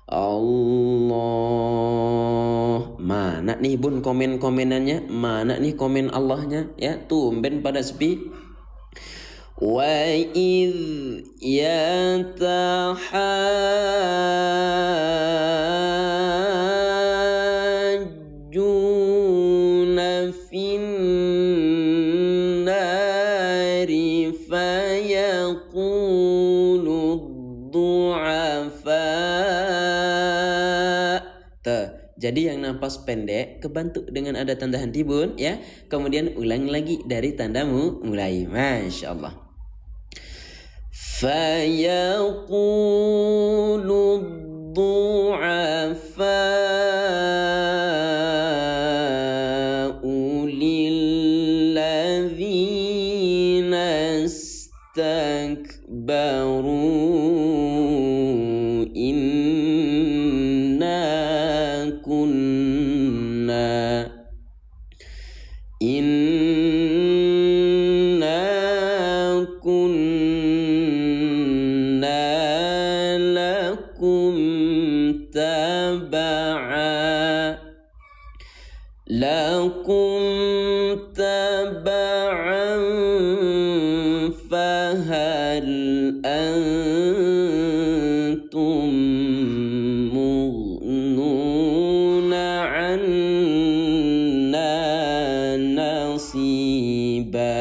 Allah. Mana nih bun komen-komenannya? Mana nih komen Allahnya? Ya, tumben pada sepi. Wa idh yatahajjuna fin nari fayaqulu du'afa. Jadi yang napas pendek kebantu dengan ada tanda henti bun ya. Kemudian ulang lagi dari tandamu mulai. Masya Allah. Fayaqulu du'afa'u lilladzina istakbaru lakum taba'an fahal antum mughnuna 'anna nasiba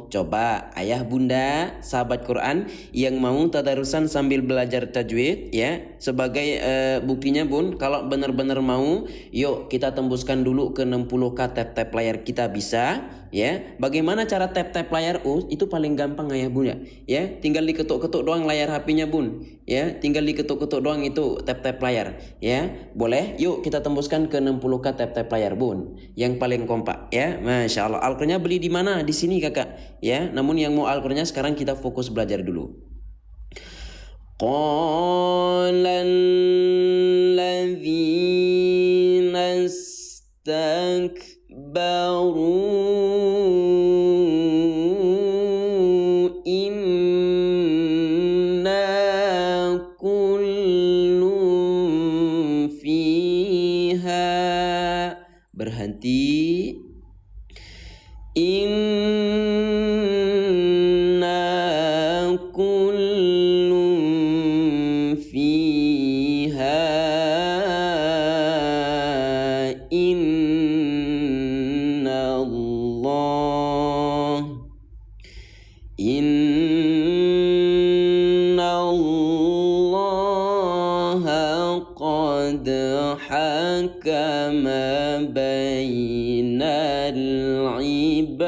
Coba ayah bunda sahabat Quran yang mau tadarusan sambil belajar tajwid ya, sebagai buktinya bun, kalau benar-benar mau yuk kita tembuskan dulu ke 60k tap-tap layar kita bisa ya. Bagaimana cara tap-tap layar? Itu paling gampang ayah bunda ya, tinggal diketuk-ketuk doang layar HP-nya bun ya, tinggal diketuk-ketuk doang itu tap-tap layar ya. Boleh yuk kita tembuskan ke 60k tap-tap layar bun, yang paling kompak ya. Masya Allah. Alqurannya beli di mana? Di sini kakak ya. Namun yang mau Al-Qur'annya sekarang kita fokus belajar dulu. Qala alladzina istakbaru inna kullun fiha. Berhenti. Qad hakama bainal ibad.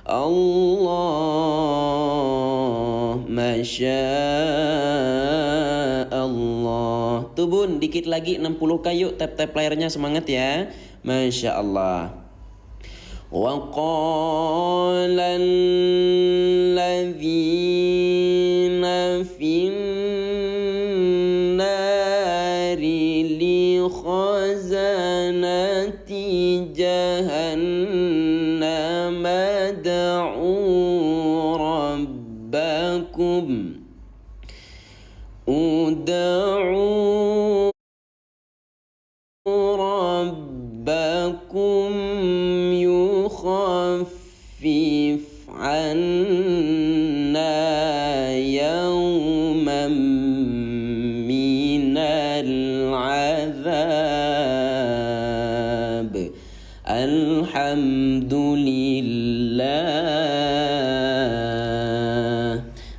Allah, Masya Allah. Tuh bun, dikit lagi 60 kayu tap-tap layarnya, semangat ya. Masya Allah. Wa qala alladzina fin nari li khazanati jahannam ad'u rabbakum ud'u rabbakum yukhaffif 'anna yawman minal 'adzab.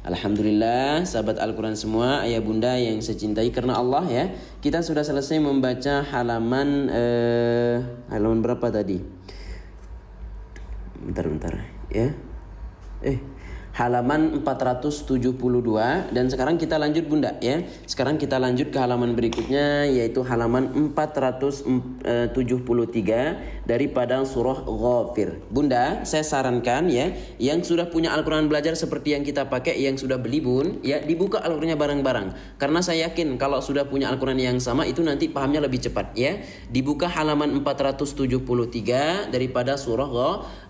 Alhamdulillah sahabat Al-Quran semua, ayah bunda yang saya cintai karena Allah ya. Kita sudah selesai membaca halaman halaman berapa tadi? Bentar ya. halaman 472. Dan sekarang kita lanjut Bunda ya. Sekarang kita lanjut ke halaman berikutnya, yaitu halaman 473 daripada surah Ghafir. Bunda, saya sarankan ya, yang sudah punya Al-Quran belajar seperti yang kita pakai, yang sudah beli Bun, ya dibuka Al-Qurannya bareng-bareng. Karena saya yakin kalau sudah punya Al-Quran yang sama itu nanti pahamnya lebih cepat ya. Dibuka halaman 473 daripada surah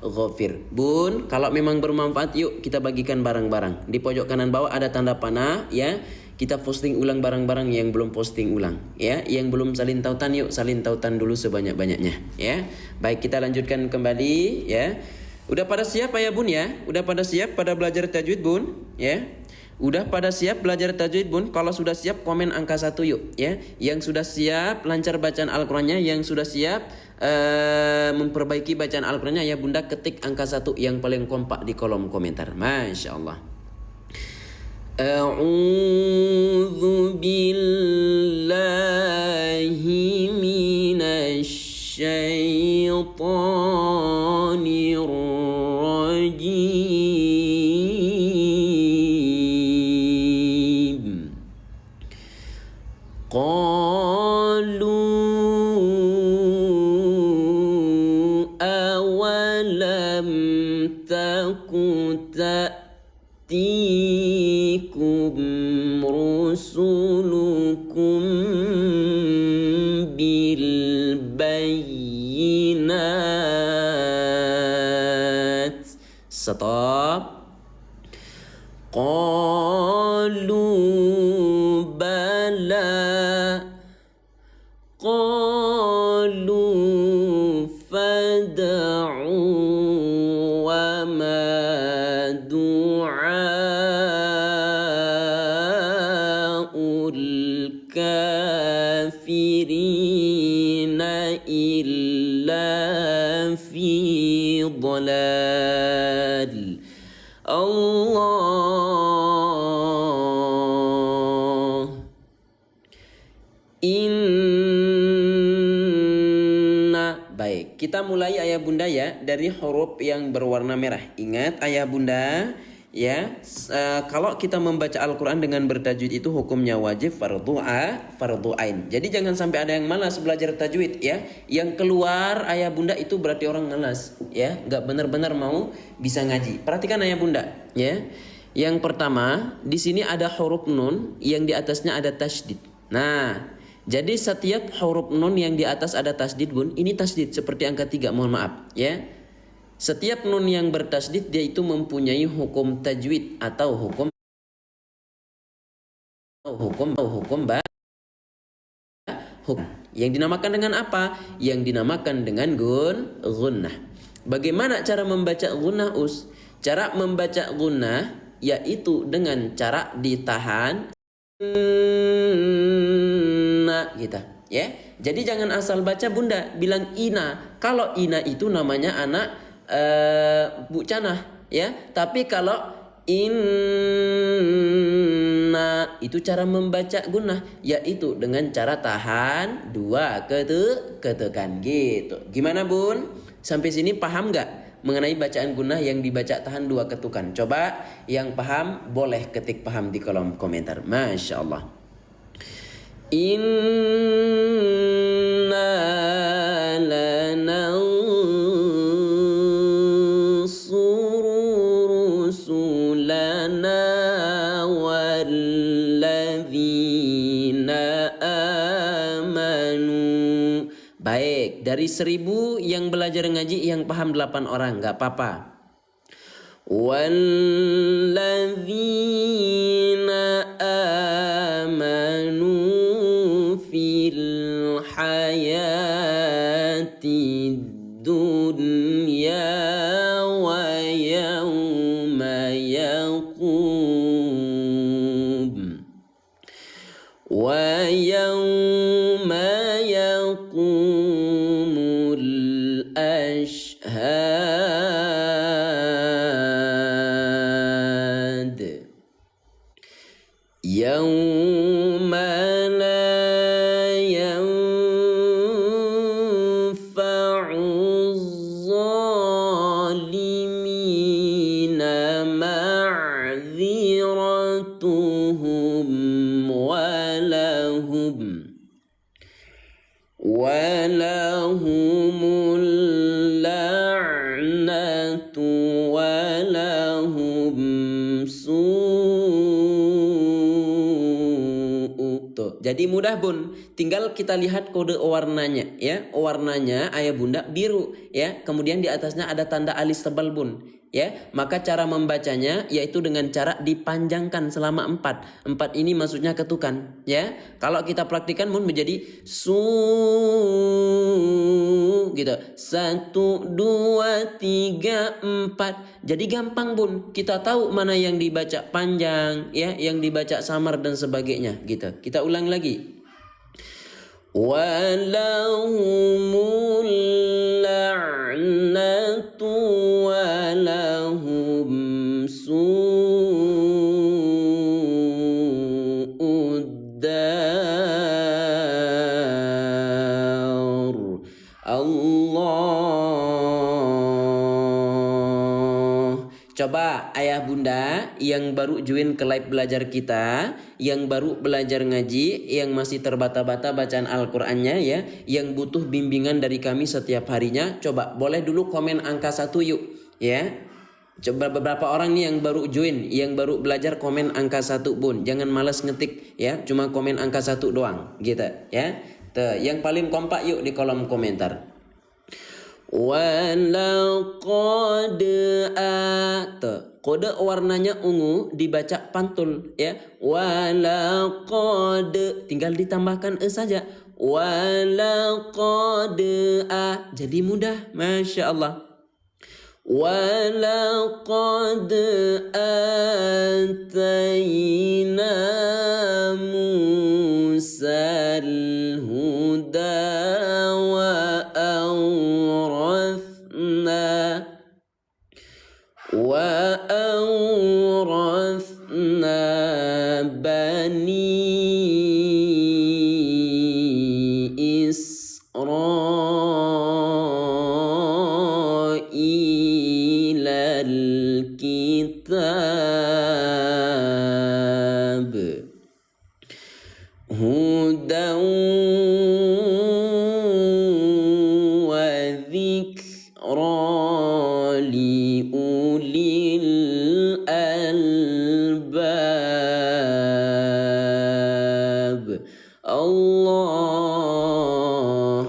Ghafir. Bun, kalau memang bermanfaat yuk kita bagikan barang-barang. Di pojok kanan bawah ada tanda panah ya. Kita posting ulang barang-barang yang belum posting ulang ya. Yang belum salin tautan yuk salin tautan dulu sebanyak-banyaknya ya. Baik, kita lanjutkan kembali ya. Udah pada siap ya Bun ya? Udah pada siap pada belajar tajwid Bun ya? Udah pada siap belajar tajwid Bun? Kalau sudah siap komen angka 1 yuk ya. Yang sudah siap lancar bacaan Al-Qur'annya, yang sudah siap memperbaiki bacaan Al-Qur'annya ya Bunda, ketik angka 1 yang paling kompak di kolom komentar. Masya Allah. A'udzu billahi minasy syaitonir rajim. Qalu awalam taku ta'tikum rusulukum bil bayyinat. Stop. Qalu bala. Qalu fad'u wa ma du'aul kafirina illa fi dhalal. Allah inna. Baik, kita mulai ayah Bunda ya dari huruf yang berwarna merah. Ingat ayah Bunda ya, kalau kita membaca Al-Quran dengan bertajwid itu hukumnya wajib fardu ain. Jadi jangan sampai ada yang malas belajar tajwid ya. Yang keluar ayah Bunda itu berarti orang malas ya, nggak benar-benar mau bisa ngaji. Perhatikan ayah Bunda ya. Yang pertama di sini ada huruf nun yang di atasnya ada tasydid. Nah, jadi setiap huruf nun yang di atas ada tasydid Bun, ini tasydid seperti angka 3, mohon maaf ya. Setiap nun yang bertasydid dia itu mempunyai hukum tajwid atau hukum yang dinamakan dengan apa? Yang dinamakan dengan gunnah. Bagaimana cara membaca gunnah Us? Cara membaca gunnah yaitu dengan cara ditahan gitu ya. Jadi jangan asal baca Bunda bilang ina. Kalau ina itu namanya anak bucanah ya. Tapi kalau inna itu cara membaca gunnah yaitu dengan cara tahan 2 ketekan gitu. Gimana Bun? Sampai sini paham nggak mengenai bacaan gunnah yang dibaca tahan 2 ketukan? Coba yang paham boleh ketik paham di kolom komentar. Masya Allah. Inna lanansuru rusulana walladzina amanu. Baik, dari 1000 yang belajar ngaji yang paham 8 orang, nggak apa-apa. Walladzina amanu fil hayati dunya wa yawma yaqum wa yawma yaqumul ashhad yawma la yanfa'u zalimina ma'a Jadi mudah bun, tinggal kita lihat kode warnanya ya. Warnanya ayah bunda biru ya. Kemudian di atasnya ada tanda alis tebal bun ya. Maka cara membacanya yaitu dengan cara dipanjangkan selama 4. 4 ini maksudnya ketukan ya. Kalau kita praktikan bun menjadi su gitu. 1, 2, 3, 4. Jadi gampang bun. Kita tahu mana yang dibaca panjang ya, yang dibaca samar dan sebagainya gitu. Kita ulang lagi. Walahumul la'natu walahum su'uddar. Allah. Coba ayah bunda yang baru join ke live belajar kita, yang baru belajar ngaji, yang masih terbata-bata bacaan Al-Qur'annya ya, yang butuh bimbingan dari kami setiap harinya, coba boleh dulu komen angka 1 yuk ya. Coba beberapa orang nih yang baru join, yang baru belajar komen angka 1 bun. Jangan malas ngetik ya, cuma komen angka 1 doang gitu ya. Tuh, yang paling kompak yuk di kolom komentar. Walaqad kode warnanya ungu dibaca pantul ya. Walaqad tinggal ditambahkan saja. Walaqad jadi mudah, masya Allah. Walaqad atayna Musal huda wa وأورثنا بني إسرائيل الكتاب هدى وذكرى لأولي الألباب. Allah,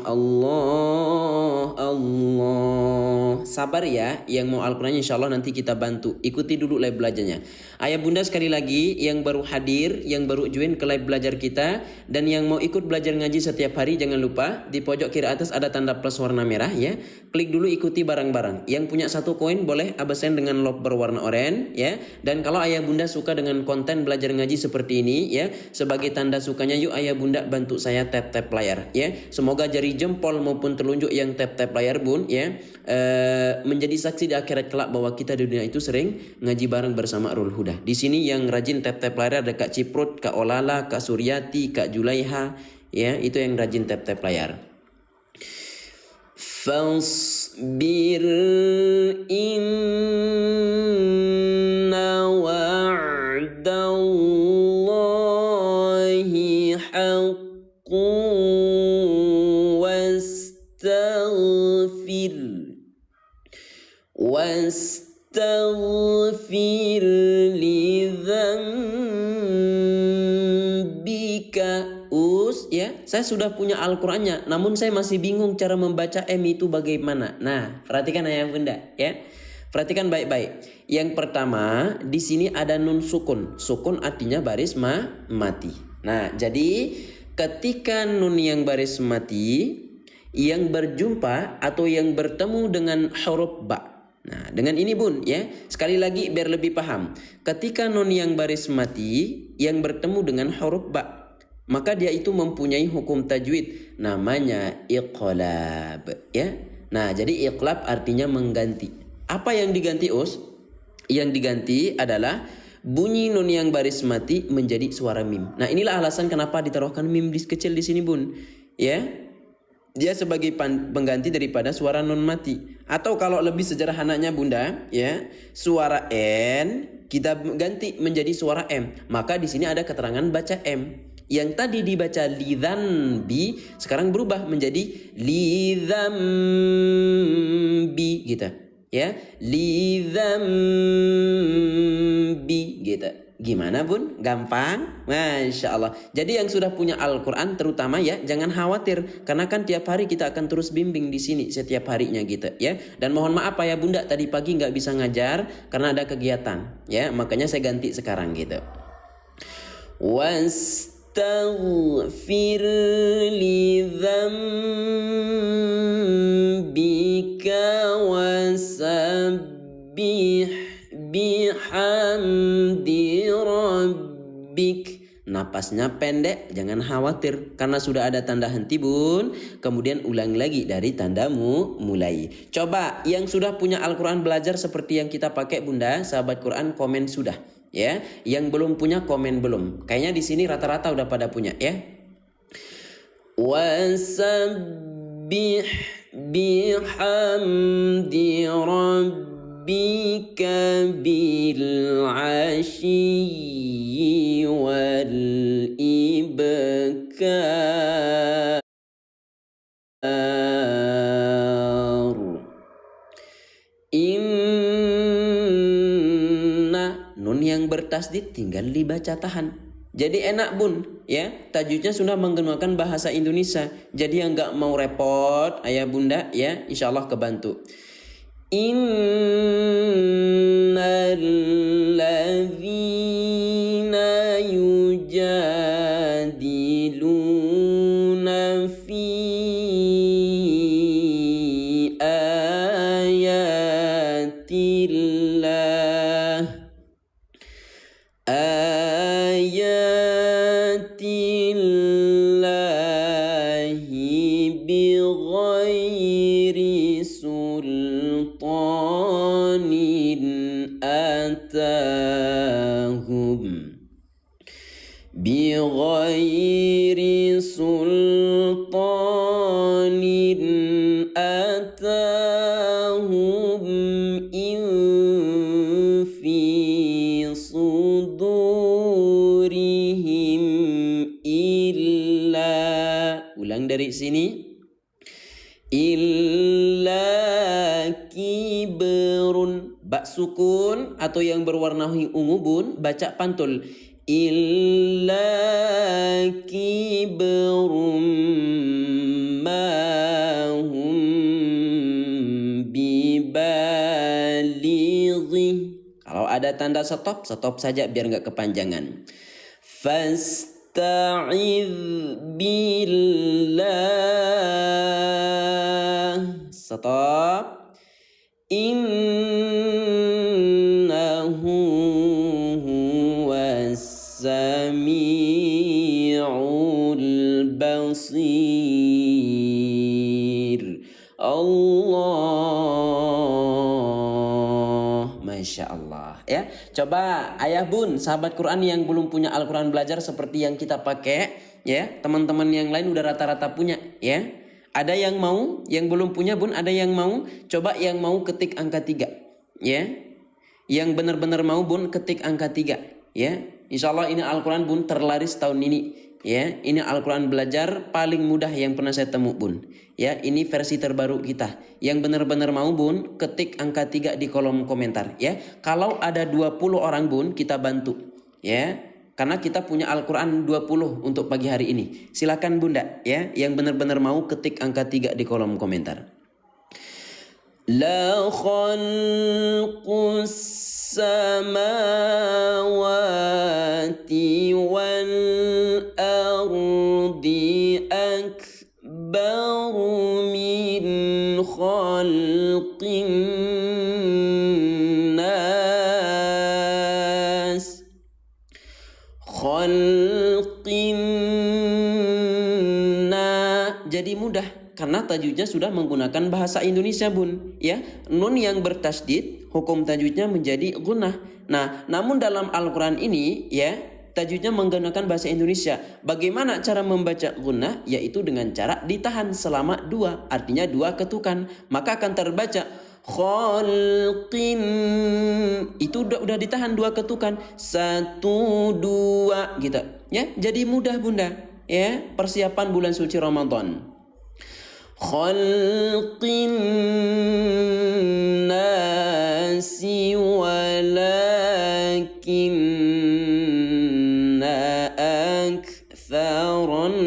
Allah, Allah. Sabar ya, yang mau Al-Qurannya insya Allah nanti kita bantu. Ikuti dulu live belajarnya. Ayah bunda sekali lagi yang baru hadir, yang baru join ke live belajar kita, dan yang mau ikut belajar ngaji setiap hari, jangan lupa di pojok kiri atas ada tanda plus warna merah ya. Klik dulu ikuti bareng-bareng. Yang punya 1 koin boleh absen dengan lock berwarna oranye ya. Dan kalau ayah bunda suka dengan konten belajar ngaji seperti ini ya, sebagai tanda sukanya yuk ayah bunda bantu saya tap-tap layar ya. Semoga jari jempol maupun telunjuk yang tap-tap layar bun ya menjadi saksi di akhirat kelak bahwa kita di dunia itu sering ngaji bareng bersama Arul Huda. Di sini yang rajin tap-tap layar ada Kak Ciprut, Kak Olala, Kak Suryati, Kak Julaiha ya, itu yang rajin tap-tap layar. Fasbir inna wa'dallahi haqqun wastaghfir lidzambika. Ya, saya sudah punya Al-Qur'annya, namun saya masih bingung cara membaca M itu bagaimana. Nah, perhatikan ayah bunda ya. Perhatikan baik-baik. Yang pertama, di sini ada nun sukun. Sukun artinya baris mati. Nah, jadi ketika nun yang baris mati yang berjumpa atau yang bertemu dengan huruf ba. Nah, dengan ini bun ya. Sekali lagi biar lebih paham. Ketika nun yang baris mati yang bertemu dengan huruf ba, maka dia itu mempunyai hukum tajwid namanya iqlab ya. Nah, jadi iqlab artinya mengganti. Apa yang diganti Us? Yang diganti adalah bunyi nun yang baris mati menjadi suara mim. Nah, inilah alasan kenapa ditaruhkan mim kecil di sini bun ya. Dia sebagai pengganti daripada suara nun mati. Atau kalau lebih sederhananya bunda ya, suara n kita ganti menjadi suara m. Maka di sini ada keterangan baca m. Yang tadi dibaca lidzambi sekarang berubah menjadi lidzambi gitu ya, lidzambi gitu. gitu. Gimana bun? Gampang? Masya Allah. Jadi yang sudah punya Al-Quran terutama ya, jangan khawatir. Karena kan tiap hari kita akan terus bimbing di sini setiap harinya gitu ya. Dan mohon maaf ya bunda, tadi pagi nggak bisa ngajar karena ada kegiatan ya. Makanya saya ganti sekarang gitu. Wastaghfir li dzambika wasabbih bihamdi rabbik. Napasnya pendek, jangan khawatir karena sudah ada tanda henti bun. Kemudian ulang lagi dari tandamu mulai. Coba yang sudah punya Al-Quran belajar seperti yang kita pakai bunda, sahabat Quran, komen sudah ya. Yang belum punya komen belum. Kayaknya di sini rata-rata udah pada punya ya. Wasabbih bihamdi rabbika bil ashyi wal ibkar. Inna, nun yang bertasdid tinggal dibaca tahan. Jadi enak bun ya, tajwidnya sudah menggunakan bahasa Indonesia. Jadi yang nggak mau repot ayah bunda ya, insya Allah kebantu. Innal ladzina yujadiluna fi ayatillahi bighairi sultanin atahum bighairi sultanin atahum in fi sudurihim illa, ulang dari sini, illa kibrun, bak sukun atau yang berwarna ungu bun baca pantul, illa kibrum ma hum bibalighi. Kalau ada tanda stop, stop saja biar nggak kepanjangan. Fasta'iz billah, stop. Innahu huwas sami'ul basir. Allah, Masya Allah ya. Coba ayah bun, sahabat Quran yang belum punya Al-Quran belajar seperti yang kita pakai ya. Teman-teman yang lain udah rata-rata punya ya. Ada yang mau, yang belum punya bun, ada yang mau. Coba yang mau ketik angka 3 ya. Yang benar-benar mau bun ketik angka 3 ya. Insya Allah ini Al-Quran bun terlaris tahun ini ya. Ini Al-Quran belajar paling mudah yang pernah saya temu bun ya. Ini versi terbaru kita. Yang benar-benar mau bun ketik angka 3 di kolom komentar ya. Kalau ada 20 orang bun kita bantu ya. Karena kita punya Al-Quran 20 untuk pagi hari ini. Silakan bunda ya, yang benar-benar mau ketik angka 3 di kolom komentar. La khalqus samawati wal ardi akbaru min khalqin nas. Jadi mudah karena tajwidnya sudah menggunakan bahasa Indonesia bun ya. Nun yang bertasdid hukum tajwidnya menjadi gunnah. Nah namun dalam Al-Quran ini ya tajwidnya menggunakan bahasa Indonesia. Bagaimana cara membaca gunnah? Yaitu dengan cara ditahan selama 2, artinya 2 ketukan, maka akan terbaca khalqin. Itu udah ditahan 2 ketukan, 1 2 gitu ya. Jadi mudah bunda ya, persiapan bulan suci Ramadan. khalqin nasi walakinna aktharan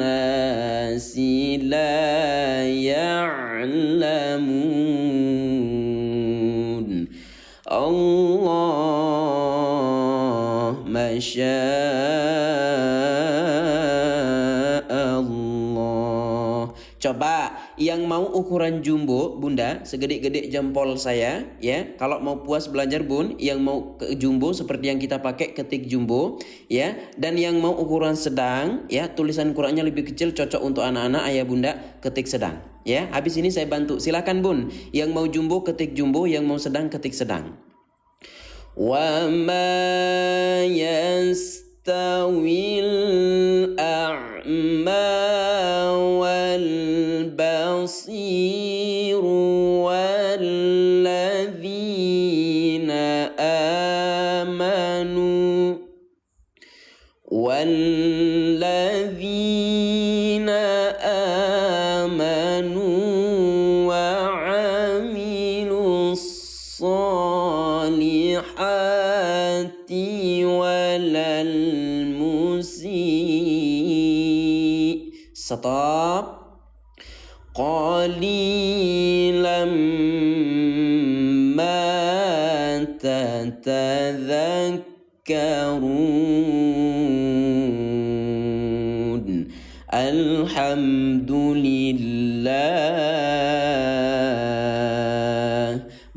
nasi la ya'lamun. Allah masya Allah. Coba yang mau ukuran jumbo Bunda segede-gede jempol saya ya. Kalau mau puas belajar Bun, yang mau ke jumbo seperti yang kita pakai ketik jumbo ya. Dan yang mau ukuran sedang ya, tulisan Qur'annya lebih kecil cocok untuk anak-anak ayah Bunda ketik sedang ya. Habis ini saya bantu. Silakan Bun. Yang mau jumbo ketik jumbo, yang mau sedang ketik sedang. Wa ma yastawil a'ma والبصير والذين آمنوا وعملوا الصالحات ولا المسيء. Stop. قليلا ما تتذكرون. الحمد لله.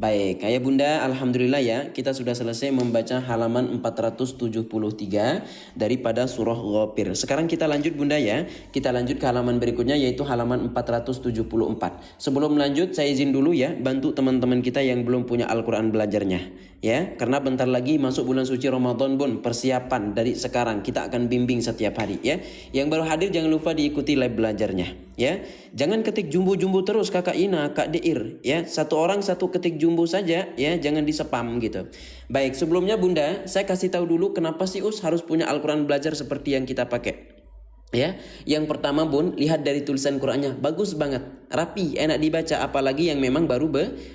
Baik, ayah bunda, alhamdulillah ya, kita sudah selesai membaca halaman 473 daripada surah Ghafir. Sekarang kita lanjut bunda ya, kita lanjut ke halaman berikutnya yaitu halaman 474. Sebelum lanjut saya izin dulu ya, bantu teman-teman kita yang belum punya Al-Quran belajarnya ya, karena bentar lagi masuk bulan suci Ramadan Bun, persiapan dari sekarang kita akan bimbing setiap hari ya. Yang baru hadir jangan lupa diikuti live belajarnya ya. Jangan ketik jumbo-jumbo terus Kakak Ina, Kak Deir ya. Satu orang satu ketik jumbo saja ya, jangan di spam gitu. Baik, sebelumnya bunda saya kasih tahu dulu kenapa sih Us harus punya Al-Quran belajar seperti yang kita pakai. Ya, yang pertama Bun, lihat dari tulisan Qur'annya, bagus banget, rapi, enak dibaca, apalagi yang memang baru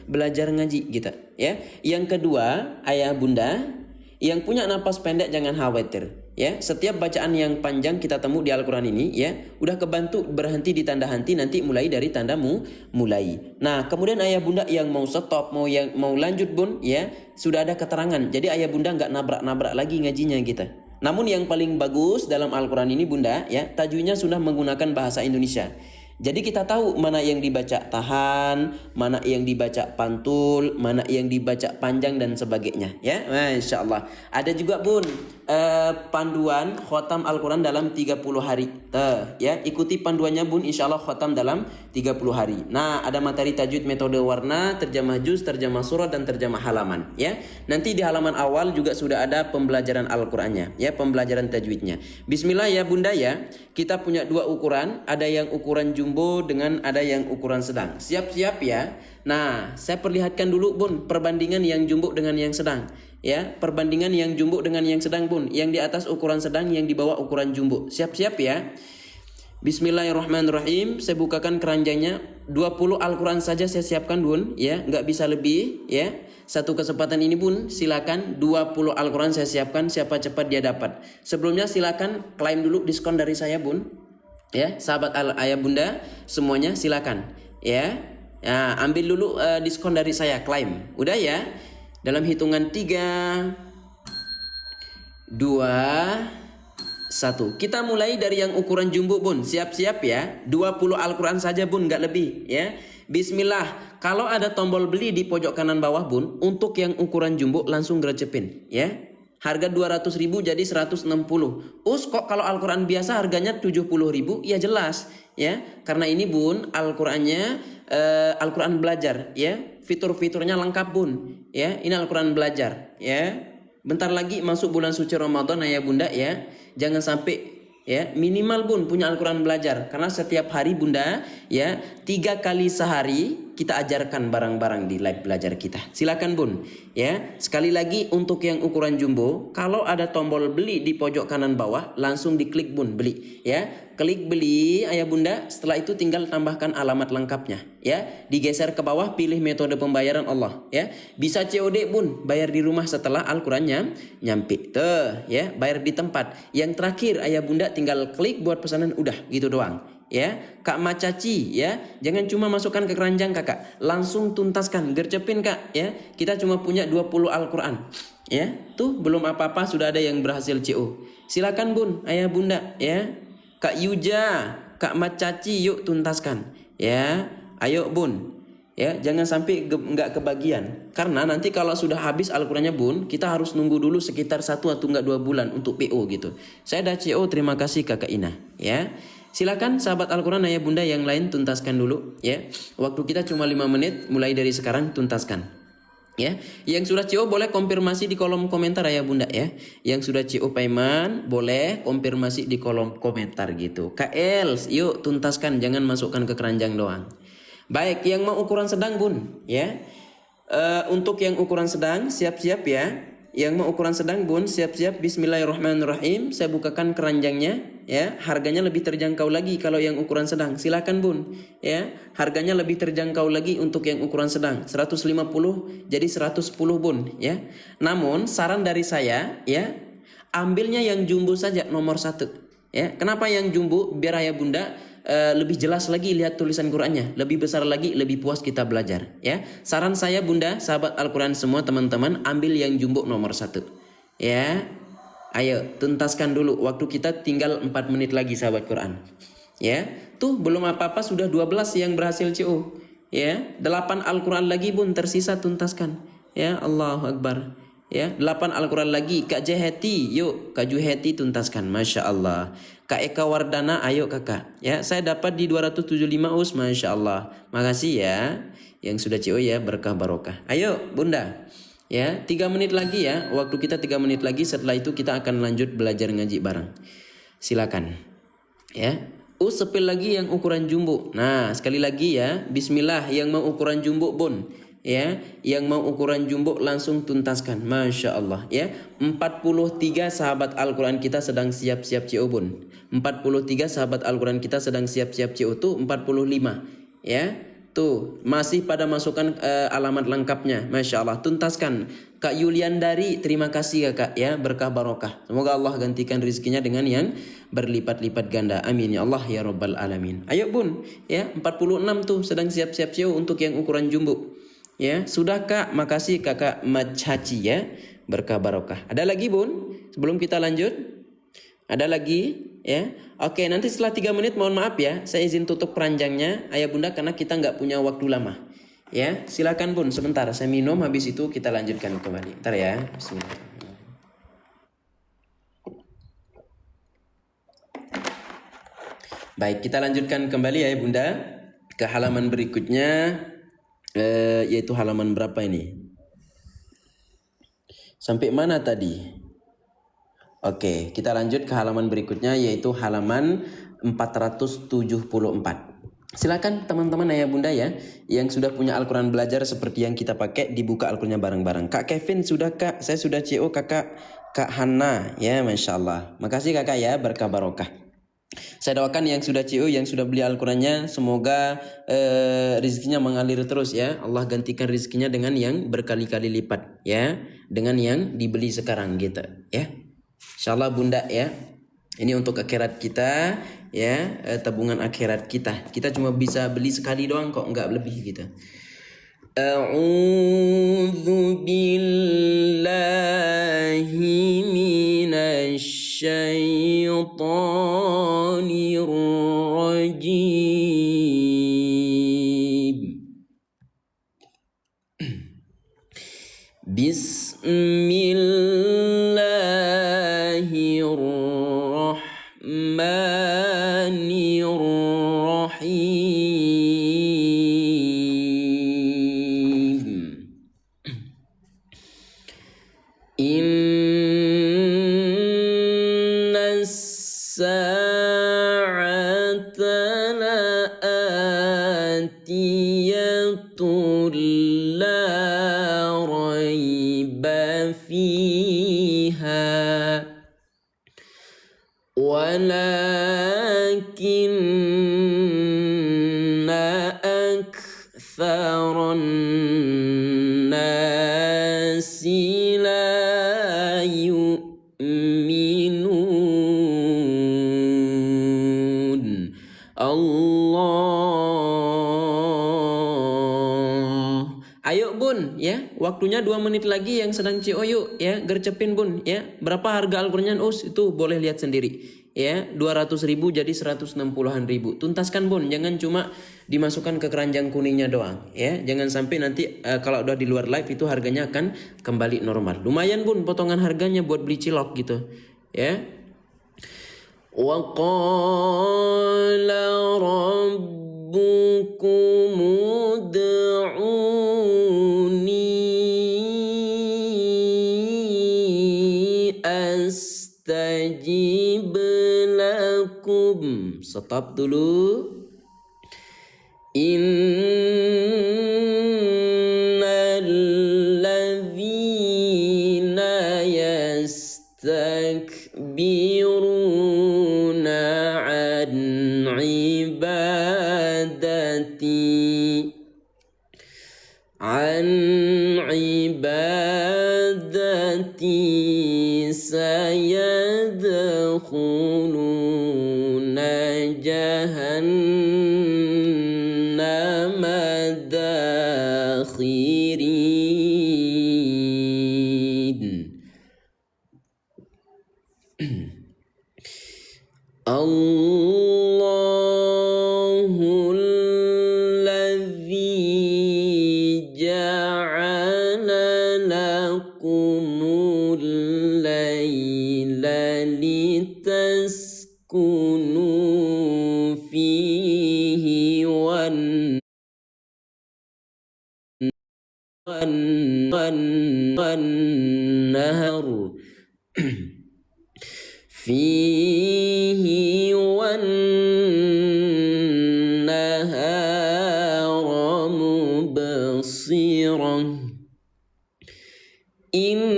belajar ngaji gitu, ya. Yang kedua, ayah bunda, yang punya napas pendek jangan khawatir, ya. Setiap bacaan yang panjang kita temu di Al-Qur'an ini, ya, udah kebantu berhenti di tanda henti, nanti mulai dari tandamu mulai. Nah, kemudian ayah bunda yang mau stop, mau lanjut Bun, ya, sudah ada keterangan. Jadi ayah bunda nggak nabrak-nabrak lagi ngajinya gitu. Namun yang paling bagus dalam Al-Quran ini bunda ya, tajwidnya sudah menggunakan bahasa Indonesia. Jadi kita tahu mana yang dibaca tahan, mana yang dibaca pantul, mana yang dibaca panjang dan sebagainya ya. Masya Allah. Ada juga Bun panduan khotam Al-Quran dalam 30 hari. Ya, ikuti panduannya Bun, insya Allah khotam dalam 30 hari. Nah, ada materi tajwid metode warna, terjemah juz, terjemah surat dan terjemah halaman ya. Nanti di halaman awal juga sudah ada pembelajaran Al-Qurannya ya, pembelajaran tajwidnya. Bismillah ya bunda ya. Kita punya dua ukuran, ada yang ukuran jumbo dengan ada yang ukuran sedang. Siap-siap ya. Nah, saya perlihatkan dulu Bun perbandingan yang jumbo dengan yang sedang. Ya, perbandingan yang jumbo dengan yang sedang Bun. Yang di atas ukuran sedang, yang di bawah ukuran jumbo. Siap-siap ya. Bismillahirrahmanirrahim. Saya bukakan keranjangnya. 20 Al-Quran saja saya siapkan Bun ya, nggak bisa lebih ya. Satu kesempatan ini Bun, silakan 20 Al-Quran saya siapkan, siapa cepat dia dapat. Sebelumnya silakan klaim dulu diskon dari saya Bun. Ya, sahabat ayah bunda semuanya silakan ya. Nah, ambil dulu diskon dari saya, klaim. Udah ya. Dalam hitungan 3 2 1. Kita mulai dari yang ukuran jumbo Bun. Siap-siap ya. 20 Al-Quran saja Bun, nggak lebih ya. Bismillah. Kalau ada tombol beli di pojok kanan bawah Bun, untuk yang ukuran jumbo langsung grecepin ya. Harga 200.000 jadi 160. Kok kalau Al-Quran biasa harganya 70.000? Ya jelas ya. Karena ini Bun Al-Qurannya Al-Quran belajar ya. Fitur-fiturnya lengkap Bun ya. Ini Al-Quran belajar ya. Bentar lagi masuk bulan suci Ramadan ayah bunda ya. Jangan sampai ya, minimal Bun punya Al-Quran belajar, karena setiap hari bunda ya 3 kali sehari kita ajarkan barang-barang di live belajar kita. Silakan Bun. Ya, sekali lagi untuk yang ukuran jumbo, kalau ada tombol beli di pojok kanan bawah, langsung diklik Bun, beli. Ya, klik beli ayah bunda. Setelah itu tinggal tambahkan alamat lengkapnya. Ya, digeser ke bawah, pilih metode pembayaran Allah. Ya, bisa COD Bun, bayar di rumah setelah Al-Qurannya nyampe. Tuh, ya, bayar di tempat. Yang terakhir ayah bunda tinggal klik buat pesanan, udah gitu doang. Ya, Kak Macaci, ya, jangan cuma masukkan ke keranjang kakak, langsung tuntaskan, gercepin kak, ya. Kita cuma punya 20 Al-Quran, ya. Tuh belum apa-apa sudah ada yang berhasil CO. Silakan Bun, ayah bunda, ya. Kak Yuja, Kak Macaci, yuk tuntaskan, ya. Ayo Bun, ya, jangan sampai nggak kebagian, karena nanti kalau sudah habis Al-Qurannya Bun, kita harus nunggu dulu sekitar 1 atau enggak 2 bulan untuk PO gitu. Saya dah CO, terima kasih kakak Ina, ya. Silakan sahabat Al-Quran ayah bunda yang lain tuntaskan dulu, ya. Waktu kita cuma 5 menit, mulai dari sekarang tuntaskan, ya. Yang sudah CO boleh konfirmasi di kolom komentar ayah bunda, ya. Yang sudah CO payment boleh konfirmasi di kolom komentar gitu. KL, yuk tuntaskan, jangan masukkan ke keranjang doang. Baik, yang mau ukuran sedang Bun, ya. Untuk yang ukuran sedang siap-siap ya. Yang mau ukuran sedang Bun, siap-siap. Bismillahirrahmanirrahim. Saya bukakan keranjangnya, ya. Harganya lebih terjangkau lagi kalau yang ukuran sedang. Silakan Bun, ya. Harganya lebih terjangkau lagi untuk yang ukuran sedang. 150 jadi 110 Bun, ya. Namun saran dari saya, ya, ambilnya yang jumbo saja nomor 1, ya. Kenapa yang jumbo? Biar ayah bunda lebih jelas lagi lihat tulisan Qurannya, lebih besar lagi, lebih puas kita belajar, ya. Saran saya bunda, sahabat Al-Quran semua teman-teman, ambil yang jumbo nomor 1, ya. Ayo tuntaskan dulu, waktu kita tinggal 4 menit lagi sahabat Quran, ya. Tuh belum apa-apa sudah 12 yang berhasil CO, ya. 8 Al-Quran lagi Bun tersisa, tuntaskan, ya. Allahu Akbar, ya. 8 Al-Quran lagi. Kak Jeheti, yuk Kak Juheti tuntaskan, Masya Allah. Kak Eka Wardana, ayo kakak, ya. Saya dapat di 275 us, Masya Allah. Makasih ya yang sudah CO, ya, berkah barokah. Ayo bunda, ya. 3 menit lagi ya, waktu kita 3 menit lagi. Setelah itu kita akan lanjut belajar ngaji bareng. Silakan, ya. Sepil lagi yang ukuran jumbo. Nah sekali lagi ya, Bismillah yang mau ukuran jumbo Bun, ya. Yang mau ukuran jumbo langsung tuntaskan, Masya Allah, ya. 43 sahabat Al-Quran kita sedang siap-siap CO Bun. 43 sahabat Al-Quran kita sedang siap-siap CO tuh 45, ya. Tuh masih pada masukkan alamat lengkapnya, Masya Allah, tuntaskan. Kak Yuliandari, terima kasih kakak, ya, berkah barokah. Semoga Allah gantikan rizkinya dengan yang berlipat-lipat ganda, amin ya Allah ya Rabbal Alamin. Ayo Bun, ya. 46 tuh sedang siap-siap CO untuk yang ukuran jumbo, ya. Sudah kak, makasih kakak Macaci, ya, berkah barokah. Ada lagi Bun sebelum kita lanjut? Ada lagi, ya. Oke, nanti setelah 3 menit mohon maaf ya, saya izin tutup keranjangnya ayah bunda karena kita nggak punya waktu lama, ya. Silakan Bun sebentar, saya minum, habis itu kita lanjutkan kembali. Ntar ya. Bismillah. Baik, kita lanjutkan kembali ya bunda ke halaman berikutnya, yaitu halaman berapa ini? Sampai mana tadi? Oke, kita lanjut ke halaman berikutnya, yaitu halaman 474. Silakan teman-teman ayah bunda ya, yang sudah punya Al-Quran belajar seperti yang kita pakai, dibuka Al-Qurannya bareng-bareng. Kak Kevin sudah kak, saya sudah CO. Kakak Kak Hana, ya, Masya Allah. Makasih kakak ya, berkah barokah. Saya doakan yang sudah CO, yang sudah beli Al-Qurannya, semoga rezekinya mengalir terus, ya. Allah gantikan rezekinya dengan yang berkali-kali lipat, ya, dengan yang dibeli sekarang gitu, ya. Insyaallah bunda, ya. Ini untuk akhirat kita, ya, tabungan akhirat kita. Kita cuma bisa beli sekali doang kok, nggak lebih gitu. A'udzu billahi minasy syaithanir rajim. Bismillahirrahmanirrahim. Inna sa'ata la'atiyatun فيها ولكن أكثر الناس لا يؤمنون. Allah. Ayo bun ya, waktunya 2 menit lagi yang sedang COU ya, gercepin bun ya. Berapa harga Al-Qur'an Us? Itu boleh lihat sendiri ya, 200.000 jadi 160-an ribu. Tuntaskan bun, jangan cuma dimasukkan ke keranjang kuningnya doang ya. Jangan sampai nanti kalau udah di luar live itu harganya akan kembali normal. Lumayan bun potongan harganya buat beli cilok gitu ya. Wa qala rabbukum ud'uni astajib lakum. Stop dulu. Innal ladzina yastakbiruna an ibadati sayadkhuluna jahannama dakhirin. Allahul ladzi ja'ala lakumul laila litaskunu fihi wan nahar fihi wan nahara mubsirah. Inna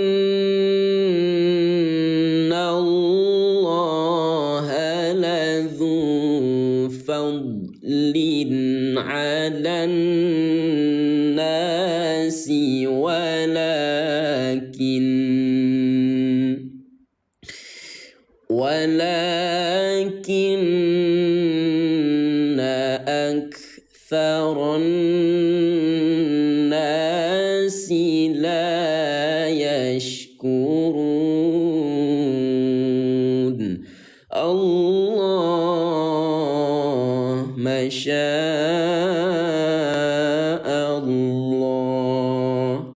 Allaha ladzu fadlin 'alan nasi walakinna aktsaran nasi la yashkurun. Allah masya Allah.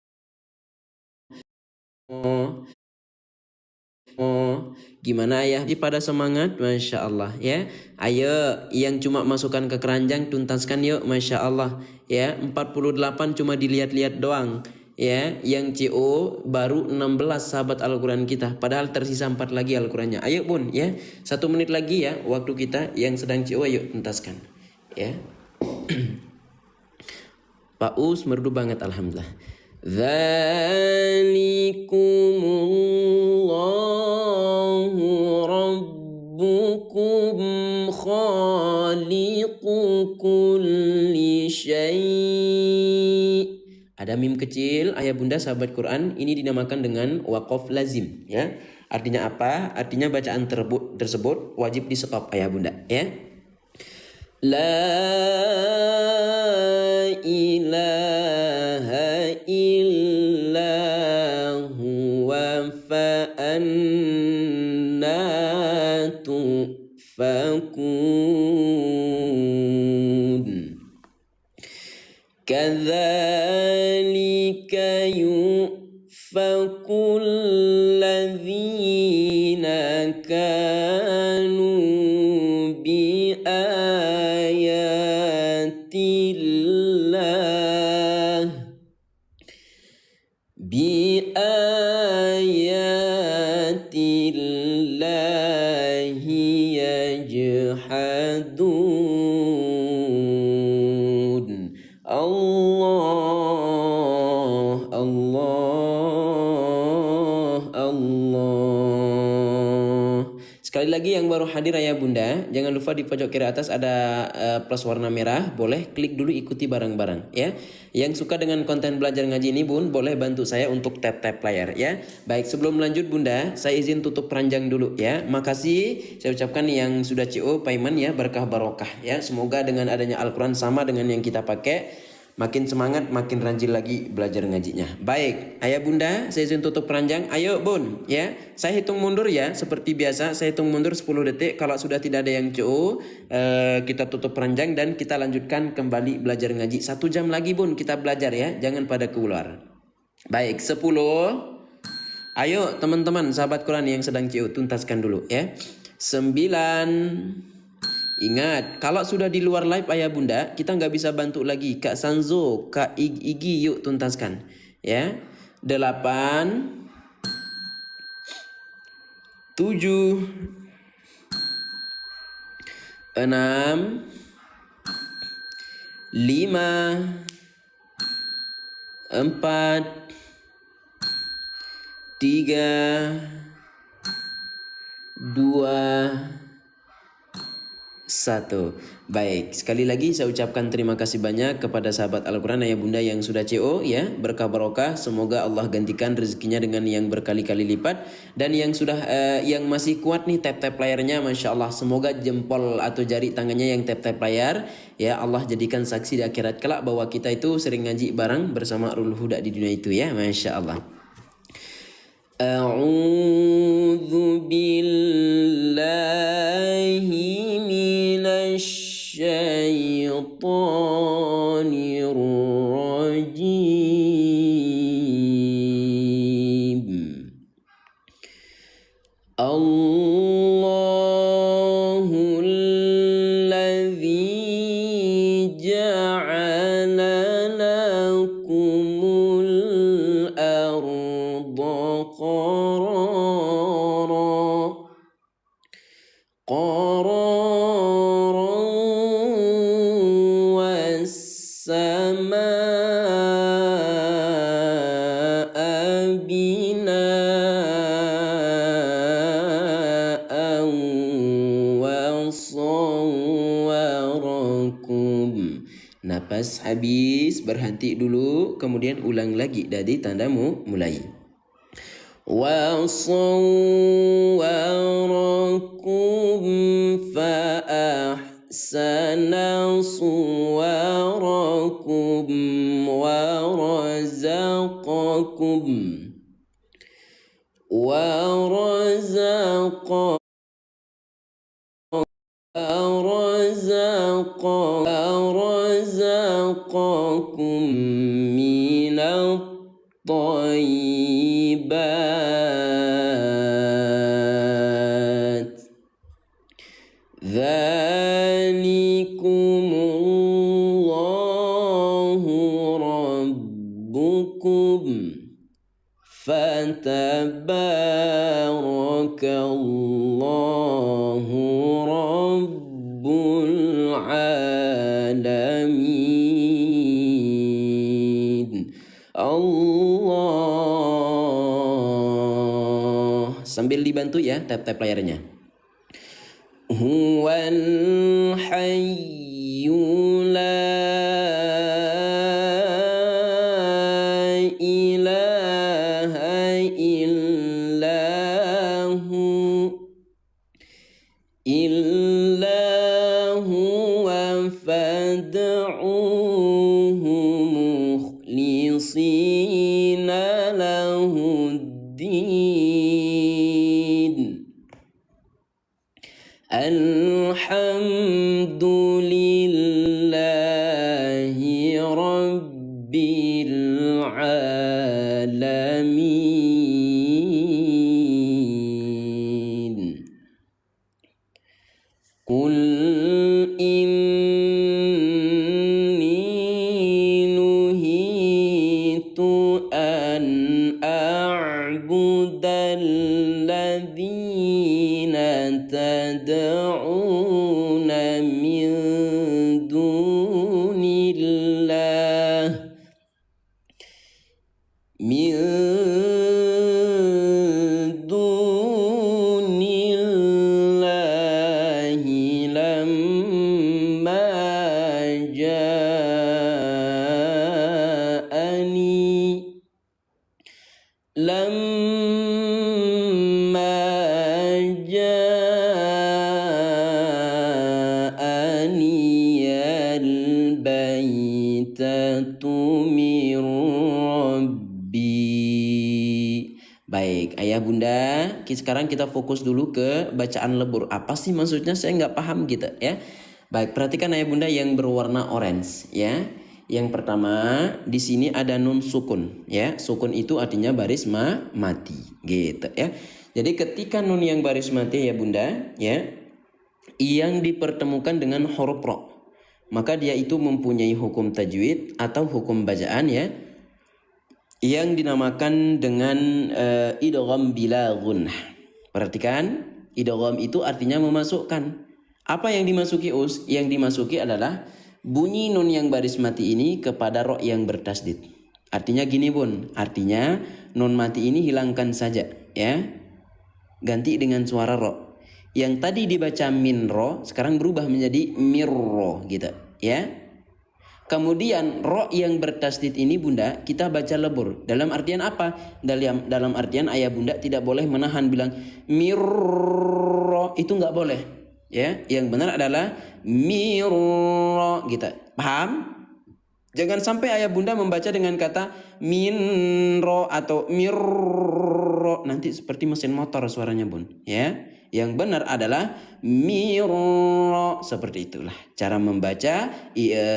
Gimana ya? Jadi pada semangat, Masya Allah ya. Ayo yang cuma masukkan ke keranjang tuntaskan yuk, Masya Allah ya. 48 cuma dilihat-lihat doang ya. Yang CO baru 16 sahabat Al-Quran kita. Padahal tersisa 4 lagi Al-Qurannya. Ayo bun ya, 1 menit lagi ya waktu kita yang sedang CO. Ayo tuntaskan ya. Pak Us merdu banget alhamdulillah. Dzalikumullahu rabbukum khaliqu kulli syai'. Ada mim kecil ayah bunda sahabat Quran, ini dinamakan dengan waqaf lazim ya. Artinya apa? Artinya bacaan tersebut wajib di stop ayah bunda ya. La ilaha illa huwa fa anna tufakun. Kadzalika yufakul ladzina kanu bi ayatillahi yajhadun. Allah Sekali lagi yang baru hadir ayah bunda, jangan lupa di pojok kiri atas ada plus warna merah, boleh klik dulu ikuti bareng-bareng ya. Yang suka dengan konten belajar ngaji ini bun, boleh bantu saya untuk tap-tap layar ya. Baik, sebelum lanjut bunda, saya izin tutup keranjang dulu ya. Makasih saya ucapkan yang sudah CO payment ya, berkah barokah ya. Semoga dengan adanya Al-Quran sama dengan yang kita pakai, makin semangat, makin rajin lagi belajar ngajinya. Baik, ayah bunda, saya izin tutup keranjang. Ayo bun, ya. Saya hitung mundur ya, seperti biasa. Saya hitung mundur 10 detik. Kalau sudah tidak ada yang CO, kita tutup keranjang dan kita lanjutkan kembali belajar ngaji. 1 jam lagi bun, kita belajar ya. Jangan pada keluar. Baik, 10. Ayo teman-teman, sahabat Quran yang sedang CO, tuntaskan dulu ya. 9. Ingat, kalau sudah di luar live ayah bunda, kita nggak bisa bantu lagi. Kak Sanzo, Kak Igi, yuk tuntaskan. Ya, 8, 7, 6, 5, 4, 3, 2, 1. Baik, sekali lagi saya ucapkan terima kasih banyak kepada sahabat Al-Quran ayah bunda yang sudah CO ya, berkah barokah. Semoga Allah gantikan rezekinya dengan yang berkali-kali lipat. Dan yang sudah yang masih kuat nih tap-tap layarnya, Masya Allah. Semoga jempol atau jari tangannya yang tap-tap layar ya, Allah jadikan saksi di akhirat kelak bahwa kita itu sering ngaji bareng bersama Rul Huda di dunia itu ya, Masya Allah. A'udzu billahi minasy syaithanir rajim. Allahul ladzi ja'ala lakumul arda قرارا والسماء بناء وصوركم. Napas habis, berhenti dulu, kemudian ulang lagi dari tandamu mulai. وصوركم فأحسن صوركم ورزقكم من الطيبات ذلكم الله ربكم فتبارك الله رب العالمين. Allah, sambil dibantu ya tap-tap layarnya. Huwal hayyu la ilaha illa huwa fad'uhu mukhlisina lahuddin. Alhamdulillahi rabbil alamin. Qul inni nuhitu an a'budal ladzina tad'una min dunillah lamma ja'aniyal baitatu min rabbi. Baik, ayah bunda, sekarang kita fokus dulu ke bacaan lebur. Apa sih maksudnya? Saya nggak paham gitu ya. Baik, perhatikan ayah bunda yang berwarna orange ya. Yang pertama di sini ada nun sukun ya. Sukun itu artinya baris mati gitu ya. Jadi ketika nun yang baris mati ya bunda ya, yang dipertemukan dengan huruf ro, maka dia itu mempunyai hukum tajwid atau hukum bacaan ya, yang dinamakan dengan idgham bila gunnah. Perhatikan, idgham itu artinya memasukkan. Apa yang dimasuki us? Yang dimasuki adalah bunyi nun yang baris mati ini kepada ro yang bertasdid. Artinya gini bun, artinya nun mati ini hilangkan saja ya. Ganti dengan suara ro. Yang tadi dibaca min ro sekarang berubah menjadi mirro gitu ya. Kemudian ro yang bertasdid ini bunda kita baca lebur. Dalam artian apa? Dalam artian ayah bunda tidak boleh menahan bilang mirro, itu nggak boleh. Ya, yang benar adalah mirro gitu. Paham? Jangan sampai ayah bunda membaca dengan kata minro atau mirro, nanti seperti mesin motor suaranya bun. Ya. Yang benar adalah miro, seperti itulah cara membaca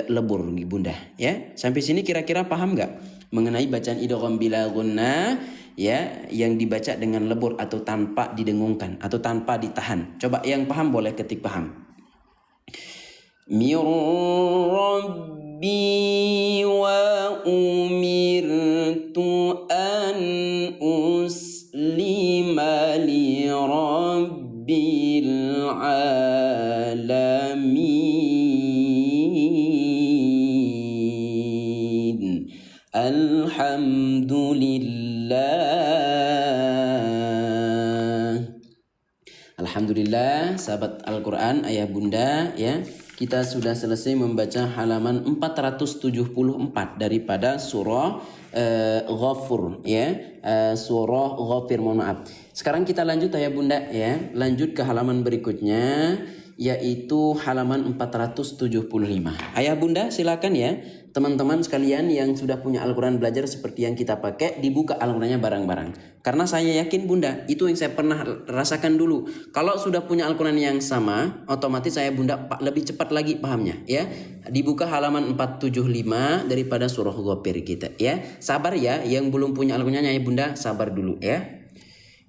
lebur bunda ya. Sampai sini kira-kira paham nggak mengenai bacaan idgham bila gunnah ya, yang dibaca dengan lebur atau tanpa didengungkan atau tanpa ditahan. Coba yang paham boleh ketik paham. Mir rabbi wa umirtu an uslima li rabbil alamin. Alhamdulillah sahabat Al-Quran ayah bunda ya, kita sudah selesai membaca halaman 474 daripada surah Ghafur ya, surah Ghafir, mohon maaf. Sekarang kita lanjut ayah bunda ya, lanjut ke halaman berikutnya yaitu halaman 475. Ayah bunda silakan ya, teman-teman sekalian yang sudah punya Al-Quran belajar seperti yang kita pakai, dibuka Al-Qurannya bareng-bareng. Karena saya yakin bunda, itu yang saya pernah rasakan dulu. Kalau sudah punya Al-Quran yang sama, otomatis saya bunda lebih cepat lagi pahamnya ya. Dibuka halaman 475 daripada surah Ghafir kita ya. Sabar ya, yang belum punya Al-Qurannya ya bunda, sabar dulu ya.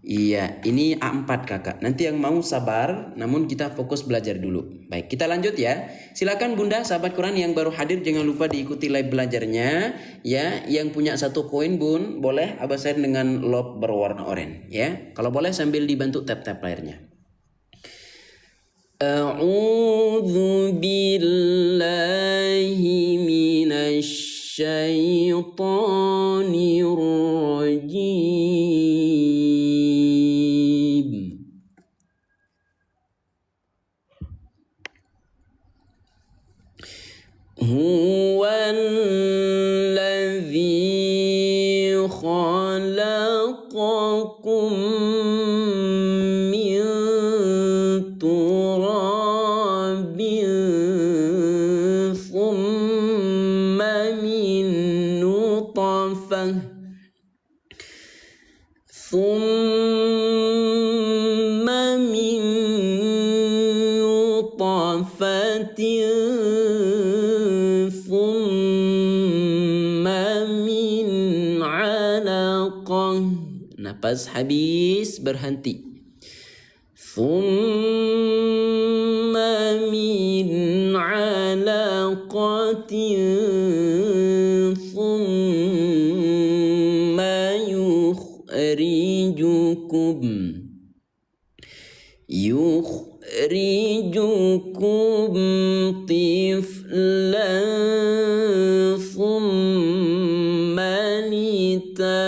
Iya, ini A4 kakak. Nanti yang mau sabar, namun kita fokus belajar dulu. Baik, kita lanjut ya. Silakan bunda, sahabat Quran yang baru hadir, jangan lupa diikuti live belajarnya. Ya, yang punya 1 koin bun, boleh abah share dengan lob berwarna oranye. Ya, kalau boleh sambil dibantu tap-tap layarnya. A'udzu billahi minasy syaitonir rajim. Huwallazi khalaqakum min turabin thumma min nutfah thumma min nutfatin napas habis berhenti. Thumma min alaqatin thumma yukhrijukum tiflan thumma litablughun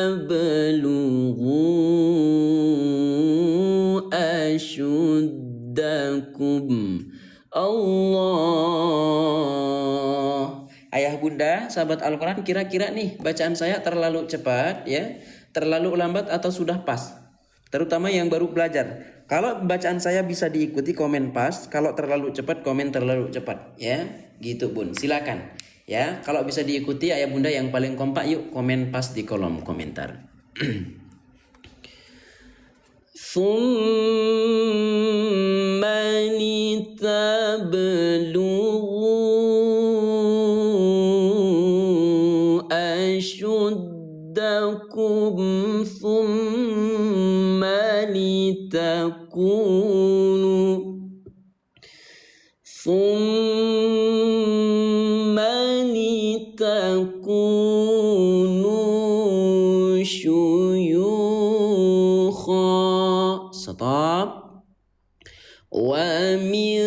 asyuddakum. Allah. Ayah bunda, sahabat Al-Quran, kira-kira nih bacaan saya terlalu cepat ya? Terlalu lambat atau sudah pas? Terutama yang baru belajar. Kalau bacaan saya bisa diikuti, komen pas. Kalau terlalu cepat, komen terlalu cepat. Ya, gitu Bun. Silakan. Ya, kalau bisa diikuti ayah bunda yang paling kompak, yuk komen pas di kolom komentar. ثم لتبلغوا أشدكم ثم لتكونوا شيوخا. Stop. Wa minkum.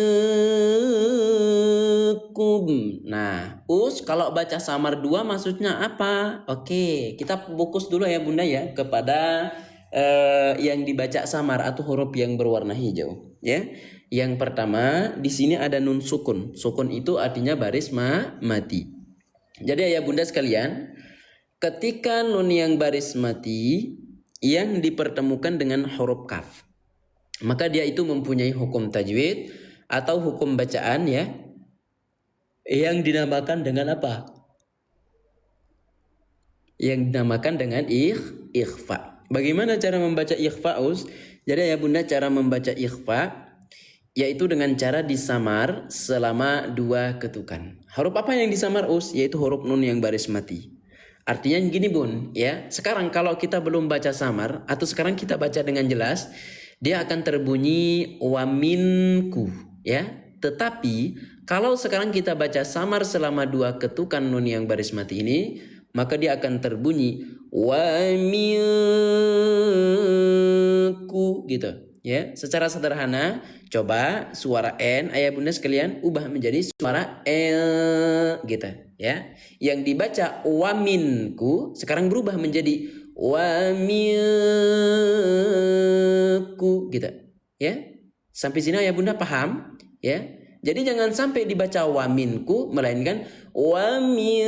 Nah, kalau baca samar 2 maksudnya apa? Oke, kita fokus dulu ya Bunda ya kepada yang dibaca samar atau huruf yang berwarna hijau ya. Yang pertama di sini ada nun sukun. Sukun itu artinya baris mati. Jadi ya Bunda sekalian, ketika nun yang baris mati yang dipertemukan dengan huruf kaf, maka dia itu mempunyai hukum tajwid atau hukum bacaan ya, yang dinamakan dengan apa? Yang dinamakan dengan ikhfa. Bagaimana cara membaca ikhfa, Us? Jadi ya Bunda, cara membaca ikhfa yaitu dengan cara disamar selama 2 ketukan. Huruf apa yang disamar, Us? Yaitu huruf nun yang baris mati. Artinya gini Bun ya, sekarang kalau kita belum baca samar atau sekarang kita baca dengan jelas, dia akan terbunyi waminku ya. Tetapi kalau sekarang kita baca samar selama 2 ketukan nun yang baris mati ini, maka dia akan terbunyi waminku gitu ya. Secara sederhana, coba suara n ayah bunda sekalian ubah menjadi suara l gitu ya. Yang dibaca waminku sekarang berubah menjadi waminku gitu ya. Sampai sini ayah bunda paham ya. Jadi jangan sampai dibaca waminku, melainkan waminku,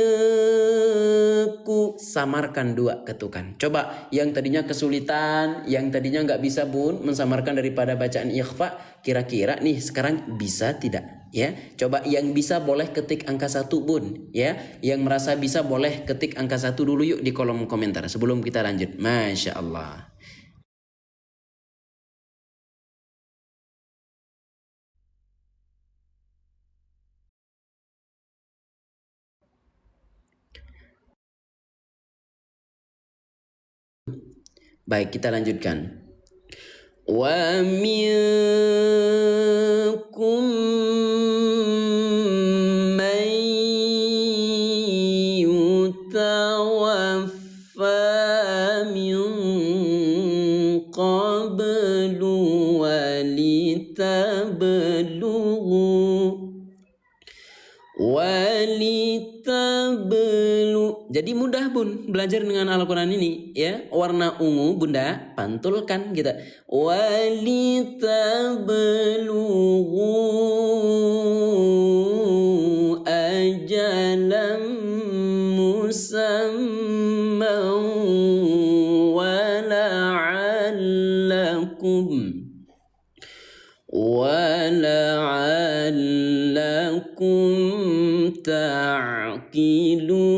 samarkan 2 ketukan. Coba yang tadinya kesulitan, yang tadinya nggak bisa Bun mensamarkan daripada bacaan ikhfa, kira-kira nih sekarang bisa tidak ya? Coba yang bisa boleh ketik angka 1 Bun ya. Yang merasa bisa boleh ketik angka 1 dulu yuk di kolom komentar sebelum kita lanjut. Masya Allah. Baik, kita lanjutkan. Wa minkum man yutawaffa min qablu walitablu. Jadi mudah Bun belajar dengan Al-Quran ini ya. Warna ungu Bunda pantulkan gitu. Walitablu ajalam musamma wala'allakum ta'qilun.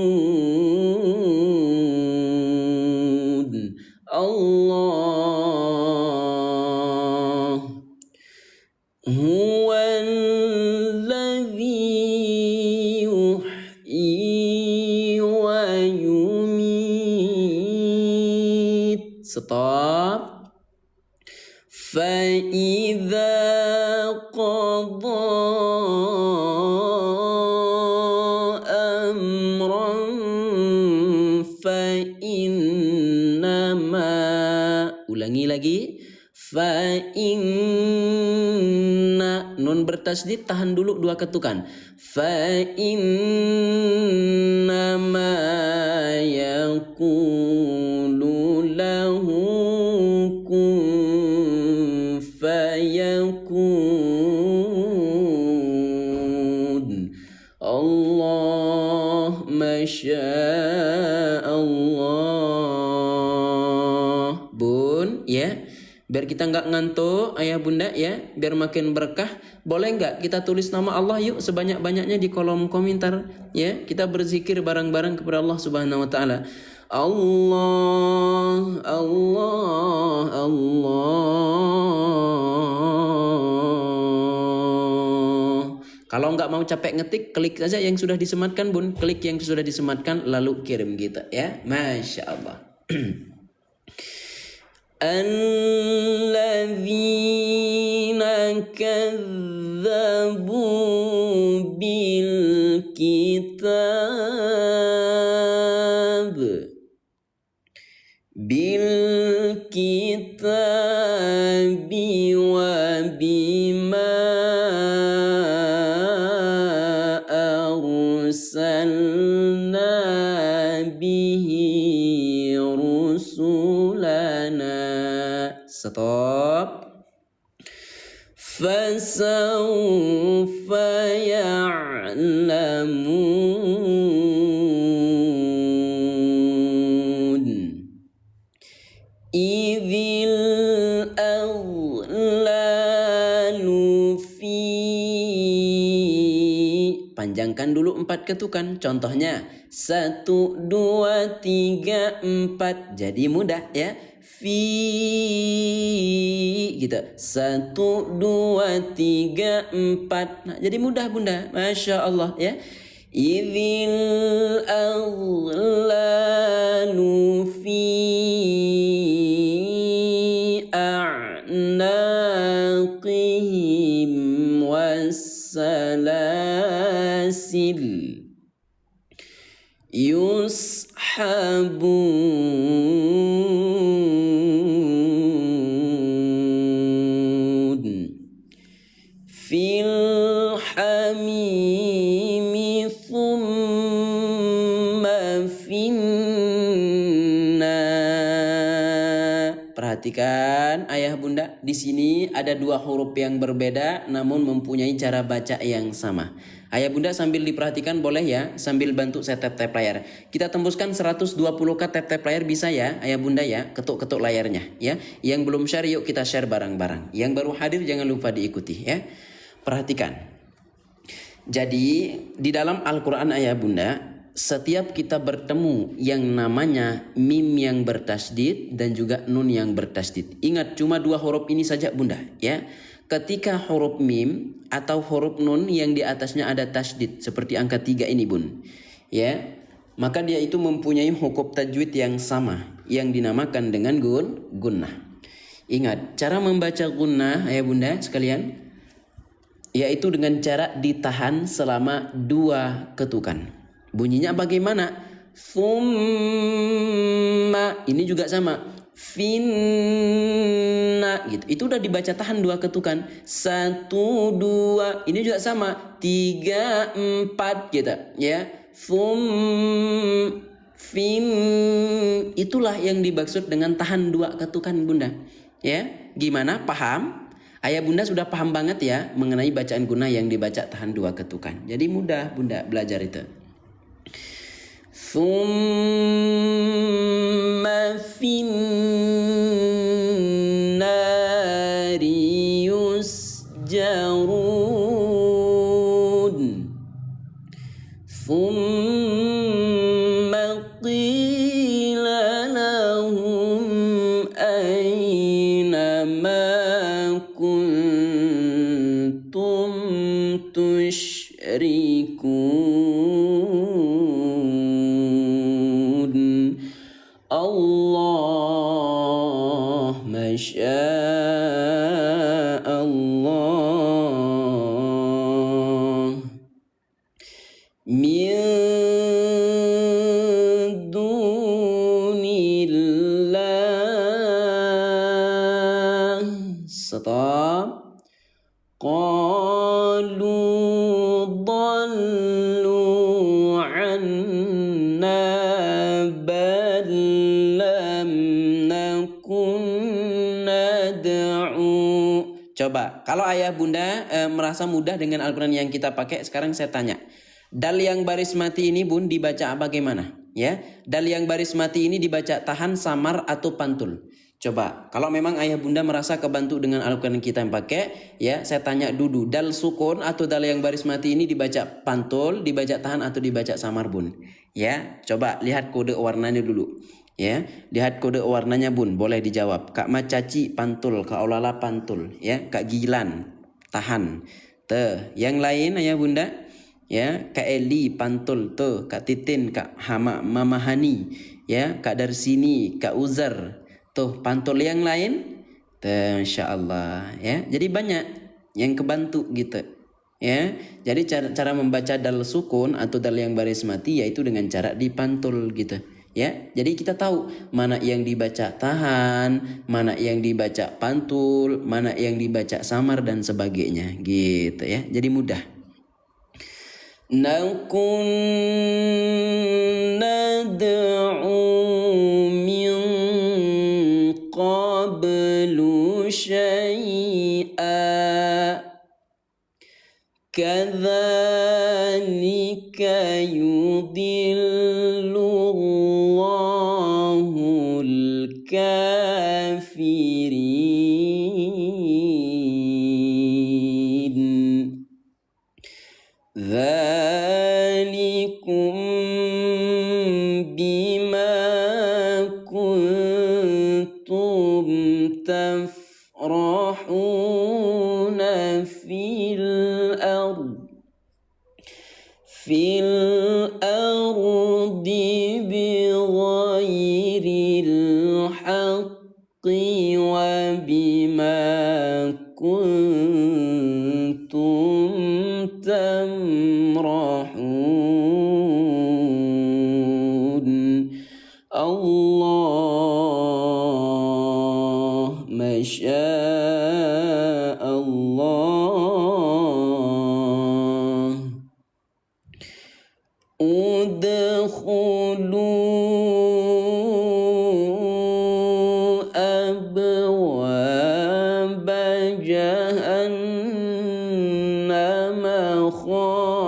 Allah huwallazi yuhyi wa yumit. Stop. فَإِذَا قَضَى أَمْرًا فَإِنَّمَا. Ulangi lagi. Fa'inna, nun bertasydid tahan dulu 2 ketukan. Fa'innama yaqulu lahu kun fayakun. Allah masya Allah. ya. Biar kita nggak ngantuk ayah bunda ya, biar makin berkah. Boleh nggak kita tulis nama Allah yuk sebanyak-banyaknya di kolom komentar ya. Kita berzikir bareng-bareng kepada Allah Subhanahu wa taala. Allah Allah Allah. Kalau nggak mau capek ngetik, klik saja yang sudah disematkan bun. Klik yang sudah disematkan lalu kirim kita ya. Masya Allah. الذين كذبوا بالكتاب وبما أرسلنا به رسلنا. Stop. فسوف يعلمون إذ الأغلال في. Panjangkan dulu 4 ketukan. Contohnya 1, 2, 3, 4. Jadi mudah ya. Fi gitu. 1, 2, 3, 4. Nah, jadi mudah bunda. Masya Allah ya. Idzil aghlalu fi a'naqihim wassalasil yushabun fil hamimi thumma finna. Perhatikan ayah bunda, di sini ada 2 huruf yang berbeda namun mempunyai cara baca yang sama. Ayah bunda sambil diperhatikan boleh ya, sambil bantu saya tap-tap layar. Kita tembuskan 120k tap-tap layar bisa ya ayah bunda ya, ketuk-ketuk layarnya ya. Yang belum share yuk kita share bareng-bareng. Yang baru hadir jangan lupa diikuti ya. Perhatikan. Jadi di dalam Al-Quran ayah bunda, setiap kita bertemu yang namanya mim yang bertasdid dan juga nun yang bertasdid. Ingat cuma 2 huruf ini saja bunda ya. Ketika huruf mim atau huruf nun yang di atasnya ada tasdid seperti angka 3 ini bun ya, maka dia itu mempunyai hukum tajwid yang sama yang dinamakan dengan gunnah. Ingat cara membaca gunnah ayah bunda sekalian, yaitu dengan cara ditahan selama 2 ketukan. Bunyinya bagaimana? Thumma, ini juga sama. Finna gitu. Itu udah dibaca tahan 2 ketukan. 1, 2, ini juga sama. 3, 4 gitu ya. Fin, itulah yang dimaksud dengan tahan 2 ketukan bunda. Ya, gimana? Paham? Ayah bunda sudah paham banget ya mengenai bacaan gunnah yang dibaca tahan 2 ketukan. Jadi mudah bunda belajar itu. Thumma finnari yusjarun. Thumma qila lahum aina ma kuntum tusyrikun. Allah masya Allah min dunillah. Stop. Qalu dallu anna bal lam nakun nad'u. Coba kalau ayah bunda merasa mudah dengan Al-Quran yang kita pakai, sekarang saya tanya, dal yang baris mati ini bun dibaca bagaimana? ya. Dal yang baris mati ini dibaca tahan, samar atau pantul. Coba, kalau memang ayah bunda merasa kebantu dengan Al-Quran kita yang pakai, ya saya tanya dulu, dal sukun atau dal yang baris mati ini dibaca pantul, dibaca tahan atau dibaca samar bun? Ya, coba lihat kode warnanya dulu. Ya, lihat kode warnanya bun, boleh dijawab. Kak Macaci pantul, Kak Olala pantul, ya, Kak Gilan tahan. Yang lain ayah bunda, ya, Kak Eli pantul, Kak Titin, Kak Mama Hani, ya, Kak Darsini, Kak Uzar. Pantul yang lain, Masya Allah, ya. Jadi banyak yang kebantu gitu, ya. Jadi cara membaca dal sukun atau dal yang baris mati yaitu dengan cara dipantul gitu, ya. Jadi kita tahu mana yang dibaca tahan, mana yang dibaca pantul, mana yang dibaca samar dan sebagainya, gitu ya. Jadi mudah. Nakun nad'u qablu syai'a kadzalika yudhillul kafirin. Dzalikum bima kuntum tafrahuna fil ardi bighairil haqqi wa bima kuntum tamrahun. Allah masya Allah. Udkhulu abwaba jahannama khalidina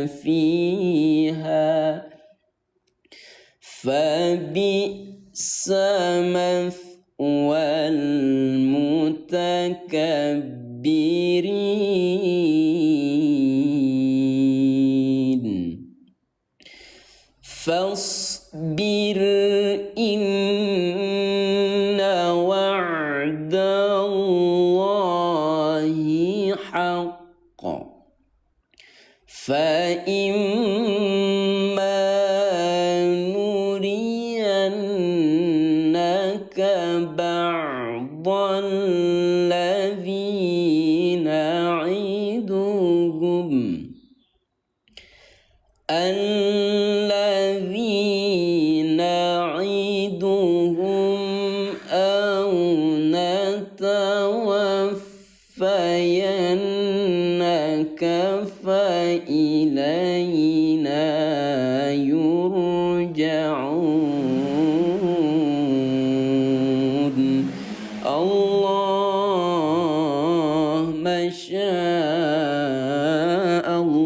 fiha fabi'sa mathwal mutakabbirin. Fasbir inna wa'dallahi haqqa fa imma nuriyannaka ba'dal ladzina 'iduhum aw natawaffayannaka fa ilayna yurja'un. Allah masya Allah.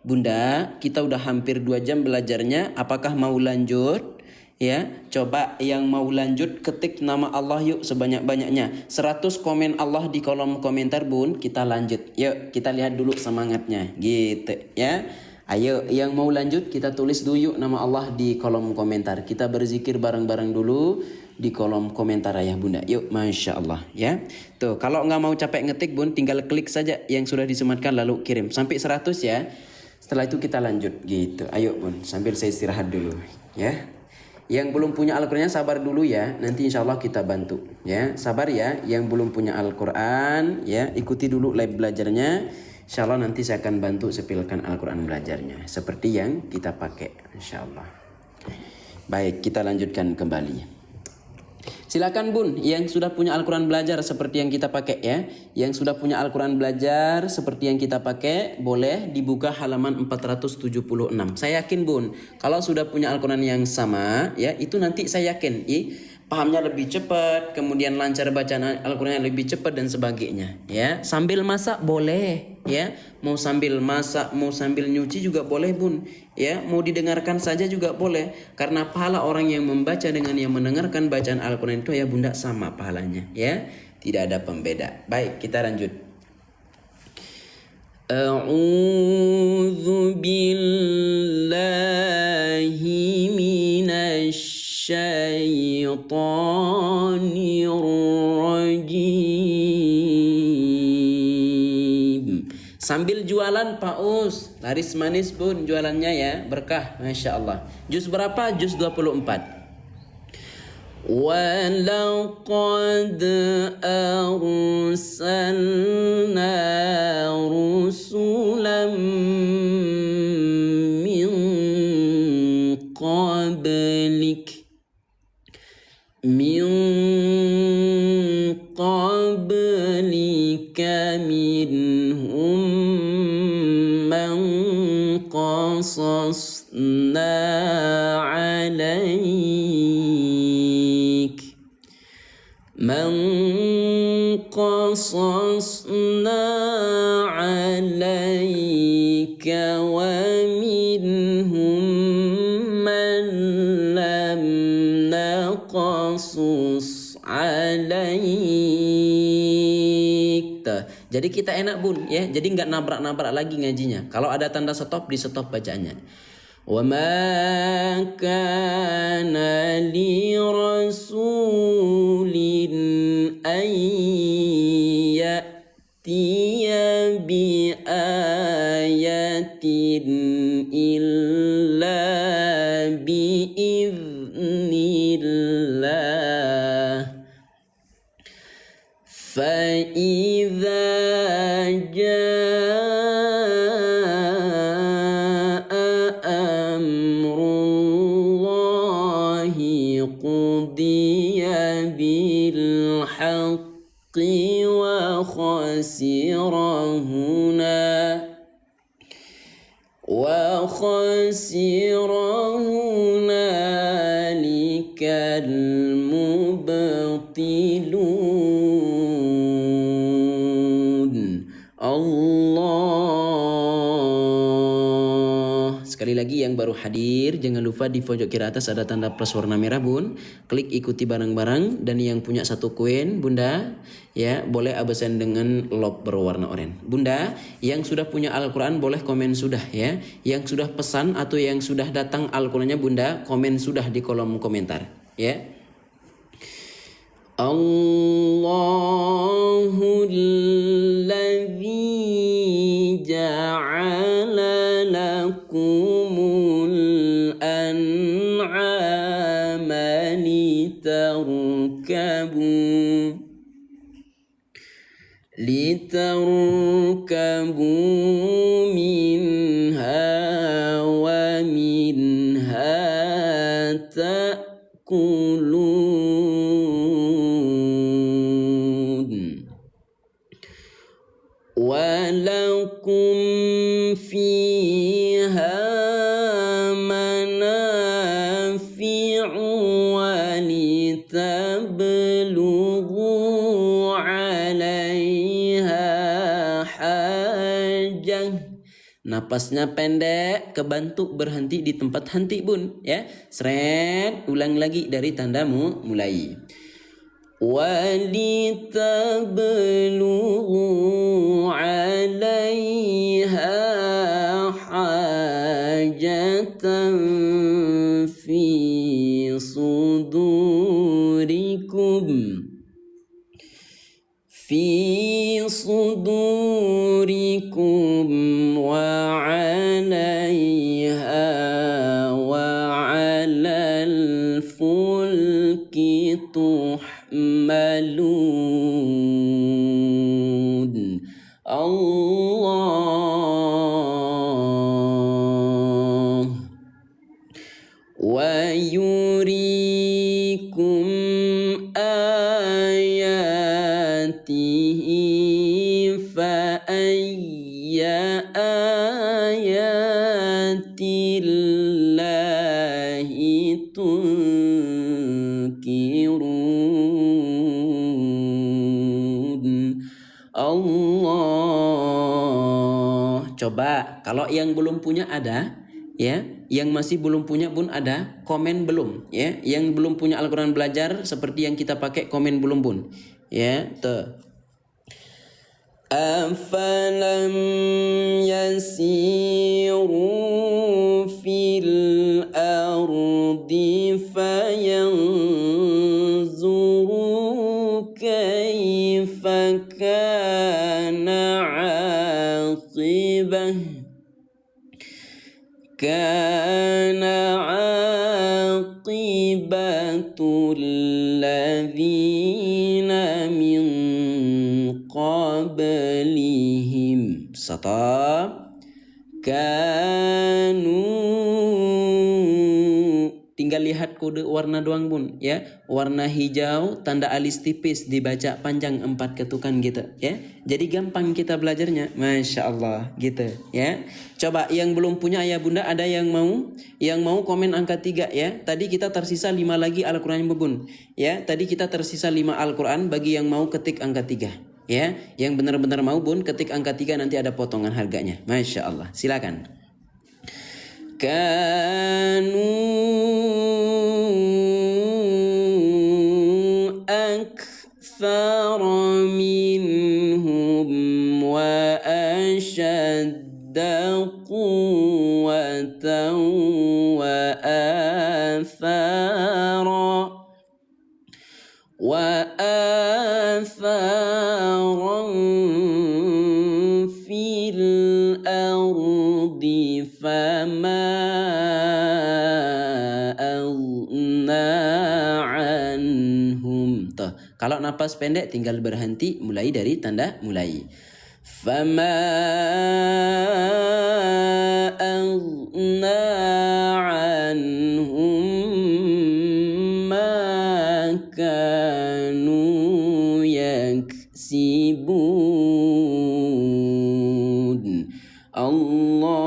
Bunda, kita udah hampir 2 jam belajarnya. Apakah mau lanjut? Ya, coba yang mau lanjut ketik nama Allah yuk sebanyak-banyaknya. 100 komen Allah di kolom komentar bun, kita lanjut. Yuk, kita lihat dulu semangatnya, gitu ya. Ayo, yang mau lanjut kita tulis dulu yuk nama Allah di kolom komentar. Kita berzikir bareng-bareng dulu di kolom komentar ayah bunda. Yuk, Masya Allah ya. Tuh, kalau nggak mau capek ngetik bun, tinggal klik saja yang sudah disematkan lalu kirim. Sampai 100 ya. Setelah itu kita lanjut gitu. Ayo bun, sambil saya istirahat dulu ya. Yang belum punya Al-Qurannya sabar dulu ya. Nanti insya Allah kita bantu ya. Sabar ya. Yang belum punya Al-Quran ya, ikuti dulu live belajarnya. Insya Allah nanti saya akan bantu sepilkan Al-Quran belajarnya seperti yang kita pakai insya Allah. Baik, kita lanjutkan kembali. Silakan bun yang sudah punya Al-Quran belajar seperti yang kita pakai ya. Yang sudah punya Al-Quran belajar seperti yang kita pakai, boleh dibuka halaman 476. Saya yakin bun, kalau sudah punya Al-Quran yang sama ya, itu nanti saya yakin pahamnya lebih cepat, kemudian lancar bacaan Al-Quran lebih cepat dan sebagainya ya. Sambil masak boleh ya. Mau sambil masak, mau sambil nyuci juga boleh bun, ya. Mau didengarkan saja juga boleh, karena pahala orang yang membaca dengan yang mendengarkan bacaan Al-Quran itu ya bunda sama pahalanya, ya. Tidak ada pembeda. Baik, kita lanjut. A'udzu billahi minasy syaitonir rajim. Sambil jualan Pak Us, laris manis pun jualannya ya, berkah, Masya Allah. Juz berapa? Juz 24. وَلَقَدْ أَرْسَلْنَا رُسُلًا مِّن قَبْلِكَ مِنْهُمْ مَنْ قَصَصْنَا عليك ومنهم من لم نقصص عليك. Jadi kita enak bun ya, jadi nggak nabrak-nabrak lagi ngajinya. Kalau ada tanda stop, di stop bacaannya. وَمَا كَانَ لِرَسُولٍ أَن يَأْتِيَ بِآيَةٍ إِلَّا بِإِذْنِ اللَّهِ فَإِذَا جَاءَ أَمْرُ اللَّهِ قُضِيَ بِالْحَقِّ وَخَسِرَ هُنَالِكَ الْمُبْطِلُونَ. Allah. Sekali lagi yang baru hadir, jangan lupa di pojok kiri atas ada tanda plus warna merah bun. Klik ikuti bareng-bareng, dan yang punya satu koin bunda ya boleh absen dengan lob berwarna oranye. Bunda yang sudah punya Al-Quran boleh komen sudah ya. Yang sudah pesan atau yang sudah datang Al-Qurannya bunda komen sudah di kolom komentar ya. Allahul ladzi ja'ala lakumul an'ama litarkabu minha wa minha ta'kulun walakum fiha manafi'u walitablugu 'alaiha hajah. Napasnya pendek, kebantu berhenti di tempat henti bun ya. Seret, ulang lagi dari tandamu mulai. وَلِتَبْلُغُوا عَلَيْهَا حَاجَةً فِي صُدُورِكُمْ وَعَلَيْهَا وَعَلَى الْفُلْكِ تُحْمَلُونَ. Allah wa yurikum ayatihi fa ayya ayatillahi tunkirun. Allah coba kalau yang belum punya ada, ya, yang masih belum punya bun ada, komen belum, ya, yang belum punya Al-Quran belajar seperti yang kita pakai komen belum bun, ya, tuh. Afalam yasiru fil ardi fayanzuru kaifa kana aqibah aqibatul ladzina min qablihim. Stop. Kanu, tinggal lihat kode warna doang bun, ya, warna hijau tanda alis tipis dibaca panjang 4 ketukan gitu, ya, jadi gampang kita belajarnya, masya Allah gitu, ya. Coba yang belum punya ayah bunda ada yang mau komen angka 3, ya. Tadi kita tersisa 5 lagi Al-Quran bun, ya, tadi kita tersisa 5 Al-Quran. Bagi yang mau ketik angka 3, ya, yang benar-benar mau bun ketik angka 3, nanti ada potongan harganya, masya Allah. Silakan. Kanu aktsara minhum wa ashadda quwwatan wa atharan fil ardi fama anhum. Tuh, kalau napas pendek tinggal berhenti mulai dari tanda mulai. Fama aghna anhum ma kanu yaksibun. Allah.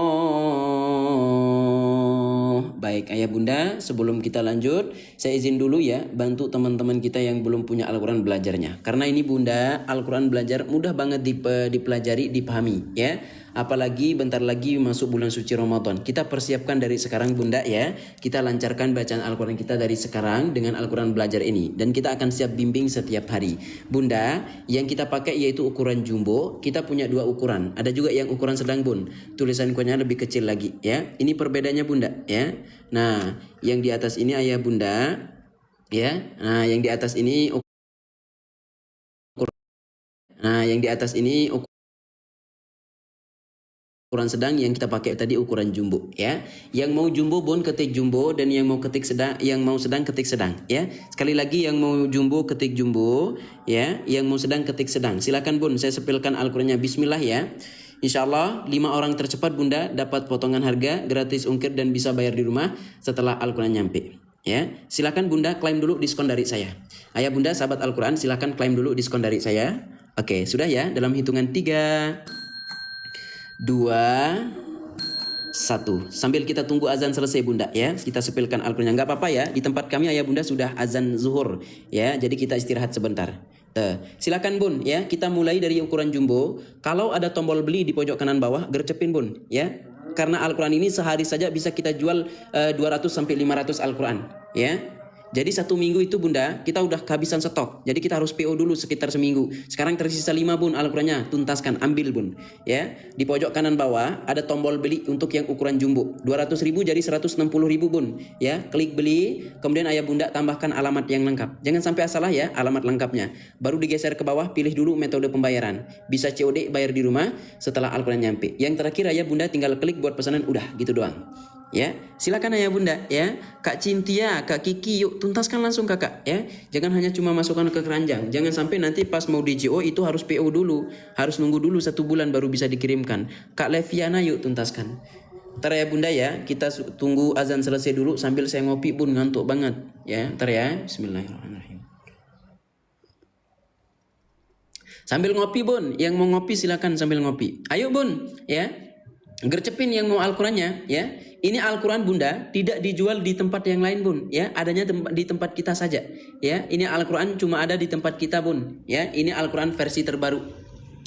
Baik ayah bunda, sebelum kita lanjut saya izin dulu ya, bantu teman-teman kita yang belum punya Al-Quran belajarnya. Karena ini bunda, Al-Quran belajar mudah banget dipelajari, dipahami, ya. Apalagi bentar lagi masuk bulan suci Ramadan. Kita persiapkan dari sekarang bunda, ya. Kita lancarkan bacaan Al-Quran kita dari sekarang dengan Al-Quran belajar ini. Dan kita akan siap bimbing setiap hari. Bunda, yang kita pakai yaitu ukuran jumbo. Kita punya 2 ukuran. Ada juga yang ukuran sedang bun. Tulisan kuenya lebih kecil lagi, ya. Ini perbedaannya bunda, ya. Nah, yang di atas ini ayah bunda, ya. Nah, yang di atas ini yang di atas ini ukuran sedang, yang kita pakai tadi ukuran jumbo, ya. Yang mau jumbo bun ketik jumbo, dan yang mau sedang ketik sedang, ya. Sekali lagi, yang mau jumbo ketik jumbo, ya. Yang mau sedang ketik sedang. Silakan bun, saya sepilkan Al-Qurannya. Bismillah, ya. Insyaallah 5 orang tercepat bunda dapat potongan harga, gratis ungkir dan bisa bayar di rumah setelah Al-Quran nyampe, ya. Silakan bunda klaim dulu diskon dari saya. Ayah bunda sahabat Al-Quran silakan klaim dulu diskon dari saya. Oke, sudah ya. Dalam hitungan 3, 2, 1. Sambil kita tunggu azan selesai bunda, ya. Kita sepilkan Al-Qurannya. Nggak apa-apa ya, di tempat kami ayah bunda sudah azan zuhur, ya. Jadi kita istirahat sebentar. Silakan bun, ya. Kita mulai dari ukuran jumbo. Kalau ada tombol beli di pojok kanan bawah, gercepin bun, ya. Karena Al-Quran ini sehari saja bisa kita jual 200 sampai 500 Al-Quran, ya. Jadi 1 minggu itu bunda kita udah kehabisan stok. Jadi kita harus PO dulu sekitar seminggu. Sekarang tersisa 5 bun Al-Qurannya, tuntaskan, ambil bun, ya. Di pojok kanan bawah ada tombol beli untuk yang ukuran jumbo. 200.000 jadi 160.000 bun, ya. Klik beli, kemudian ayah bunda tambahkan alamat yang lengkap. Jangan sampai salah ya alamat lengkapnya. Baru digeser ke bawah, pilih dulu metode pembayaran. Bisa COD, bayar di rumah setelah Al-Quran nyampe. Yang terakhir ayah bunda tinggal klik buat pesanan, udah gitu doang. Ya, silakan ayah bunda, ya. Kak Cintia, Kak Kiki, yuk tuntaskan langsung kakak, ya. Jangan hanya cuma masukkan ke keranjang. Jangan sampai nanti pas mau DJO itu harus PO dulu, harus nunggu dulu 1 bulan baru bisa dikirimkan. Kak Leviana, yuk tuntaskan. Ntar ya bunda ya, kita tunggu azan selesai dulu sambil saya ngopi bun, ngantuk banget, ya. Ntar ya, Bismillahirrahmanirrahim. Sambil ngopi bun, yang mau ngopi silakan sambil ngopi. Ayo bun, ya. Gercepin yang mau Al-Qurannya, ya. Ini Al-Quran bunda tidak dijual di tempat yang lain bun, ya. Adanya di tempat kita saja, ya. Ini Al-Quran cuma ada di tempat kita bun, ya. Ini Al-Quran versi terbaru,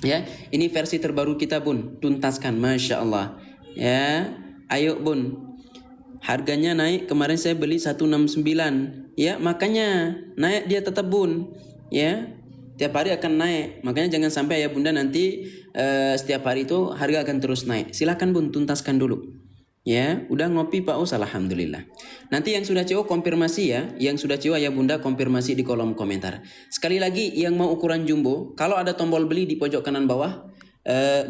Ya, ini versi terbaru kita Bun, tuntaskan, masya Allah. Ya, ayo Bun. Harganya naik, kemarin saya beli 169. Ya, makanya naik dia tetap Bun. Ya, tiap hari akan naik. Makanya jangan sampai Ayah Bunda nanti setiap hari itu harga akan terus naik. Silakan Bun, tuntaskan dulu. Ya, udah ngopi Pak Us, alhamdulillah. Nanti yang sudah CO konfirmasi ya, yang sudah CO Ayah Bunda konfirmasi di kolom komentar. Sekali lagi yang mau ukuran jumbo, kalau ada tombol beli di pojok kanan bawah,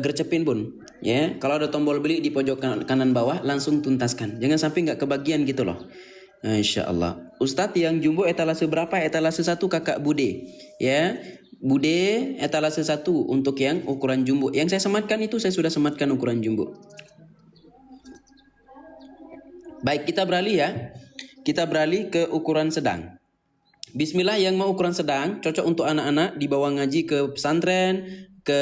gercepin Bun. Ya, kalau ada tombol beli di pojok kanan bawah langsung tuntaskan. Jangan sampai nggak kebagian gitu loh. Insya Allah. Ustadz yang jumbo etalase berapa? Etalase 1 Kakak Bude. Ya, Bude etalase 1 untuk yang ukuran jumbo. Yang saya sematkan itu saya sudah sematkan ukuran jumbo. Baik, kita beralih ya. Kita beralih ke ukuran sedang. Bismillah, yang mau ukuran sedang, cocok untuk anak-anak dibawa ngaji ke pesantren, ke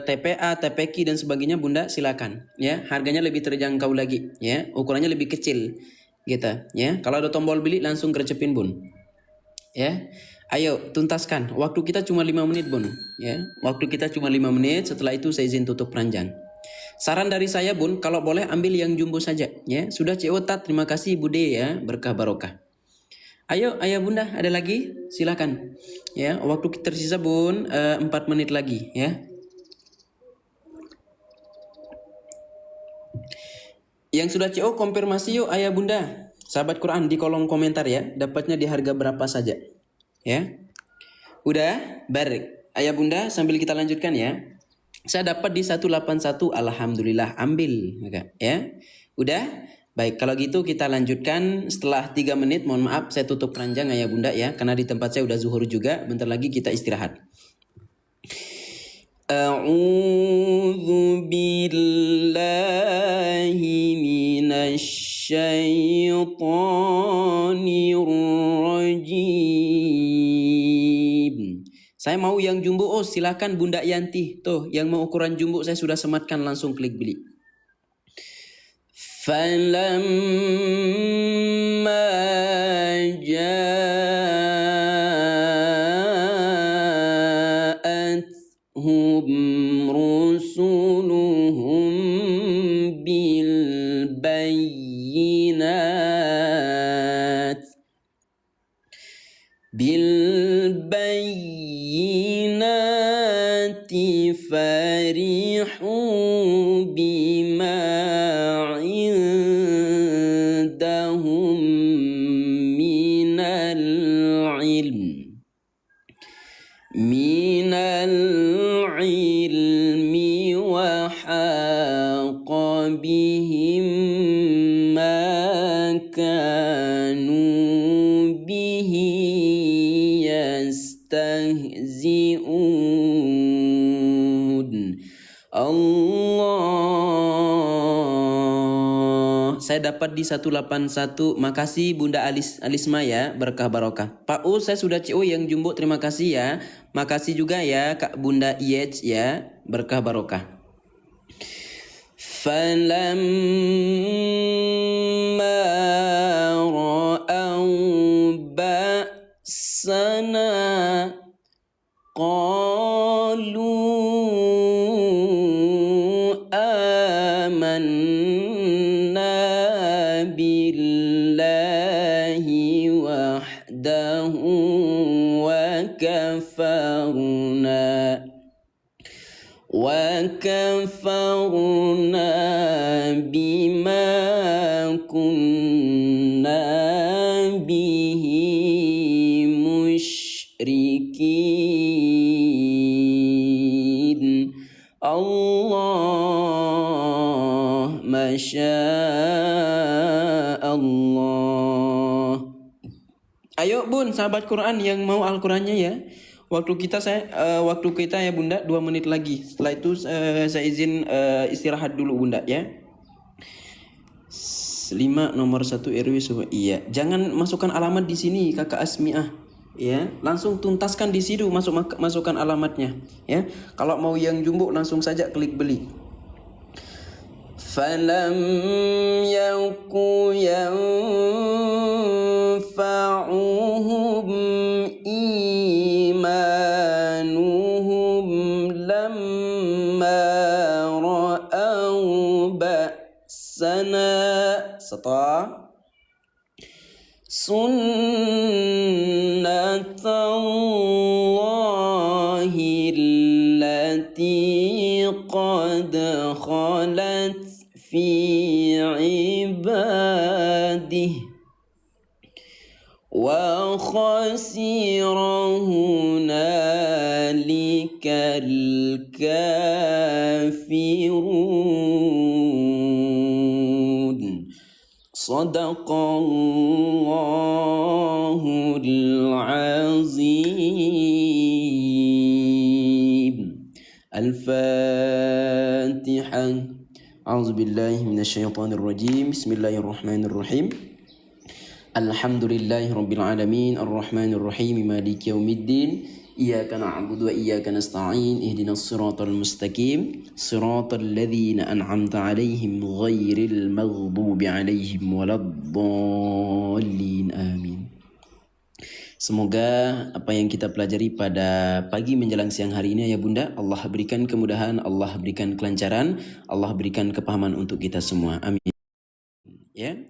TPA, TPQ dan sebagainya Bunda, silakan. Ya, harganya lebih terjangkau lagi. Ya, ukurannya lebih kecil, gitu. Ya, kalau ada tombol beli langsung gercepin Bun. Ya, ayo tuntaskan. Waktu kita cuma 5 menit Bun. Ya, waktu kita cuma 5 menit. Setelah itu saya izin tutup ranjang. Saran dari saya Bun, kalau boleh ambil yang jumbo saja. Ya, sudah CO tat. Terima kasih Bude ya, berkah barokah. Ayo Ayah Bunda, ada lagi? Silakan. Ya, waktu tersisa Bun 4 menit lagi ya. Yang sudah CO konfirmasi yuk Ayah Bunda. Sahabat Quran di kolom komentar ya, dapatnya di harga berapa saja. Ya. Udah? Baik. Ayah Bunda sambil kita lanjutkan ya. Saya dapat di 181, alhamdulillah, ambil ya. Udah? Baik, kalau gitu kita lanjutkan setelah 3 menit. Mohon maaf saya tutup keranjang Ayah Bunda ya, karena di tempat saya udah zuhur juga. Bentar lagi kita istirahat. A'udzu billahi minasyaitonir rajim. Saya mau yang jumbo. Oh, silakan Bunda Yanti. Tuh, yang mau ukuran jumbo saya sudah sematkan, langsung klik beli. Falamma ja'atuhum rusuluhum bil bayyinat farihu bima indahum minal ilmi wa haqa bihim ma kanu bihi yastahzi'un. Allah, saya dapat di 181. Makasih Bunda Alisma ya, berkah barokah. Pak U, saya sudah CO yang jumbo, terima kasih ya. Makasih juga ya Kak Bunda Iej ya, berkah barokah. Falamma ra'au ba'sana qalu amanna billahi wahdahu wa kafarna bima kunna bihi musyrikin. Allah, masya Allah. Ayo Bun, sahabat Quran yang mau Al-Qurannya ya. Waktu kita ya Bunda 2 menit lagi. Setelah itu saya izin istirahat dulu Bunda ya. 5 nomor 1 RW iya. Jangan masukkan alamat di sini Kakak Asmiah ya. Langsung tuntaskan di situ, masukkan alamatnya ya. Kalau mau yang jumbo langsung saja klik beli. Falam yaku yanfa'uhum imanuhum lamma Sata. Sunnatullahi allati qad khalat fi ibadihi wa khasira hunalikal kafirun. Sadaqallahul azim. Al-Fatihah. A'udzubillahi minasyaitonir rajim. Bismillahirrahmanirrahim. Alhamdulillahi rabbil alamin arrahmanir rahim maliki yaumiddin iyyaka na'budu wa iyyaka nasta'in ihdinas siratal mustaqim siratal ladzina an'amta 'alaihim ghairil maghdubi 'alaihim waladdallin amin. Semoga apa yang kita pelajari pada pagi menjelang siang hari ini ya Bunda, Allah berikan kemudahan, Allah berikan kelancaran, Allah berikan kepahaman untuk kita semua. Amin. Ya.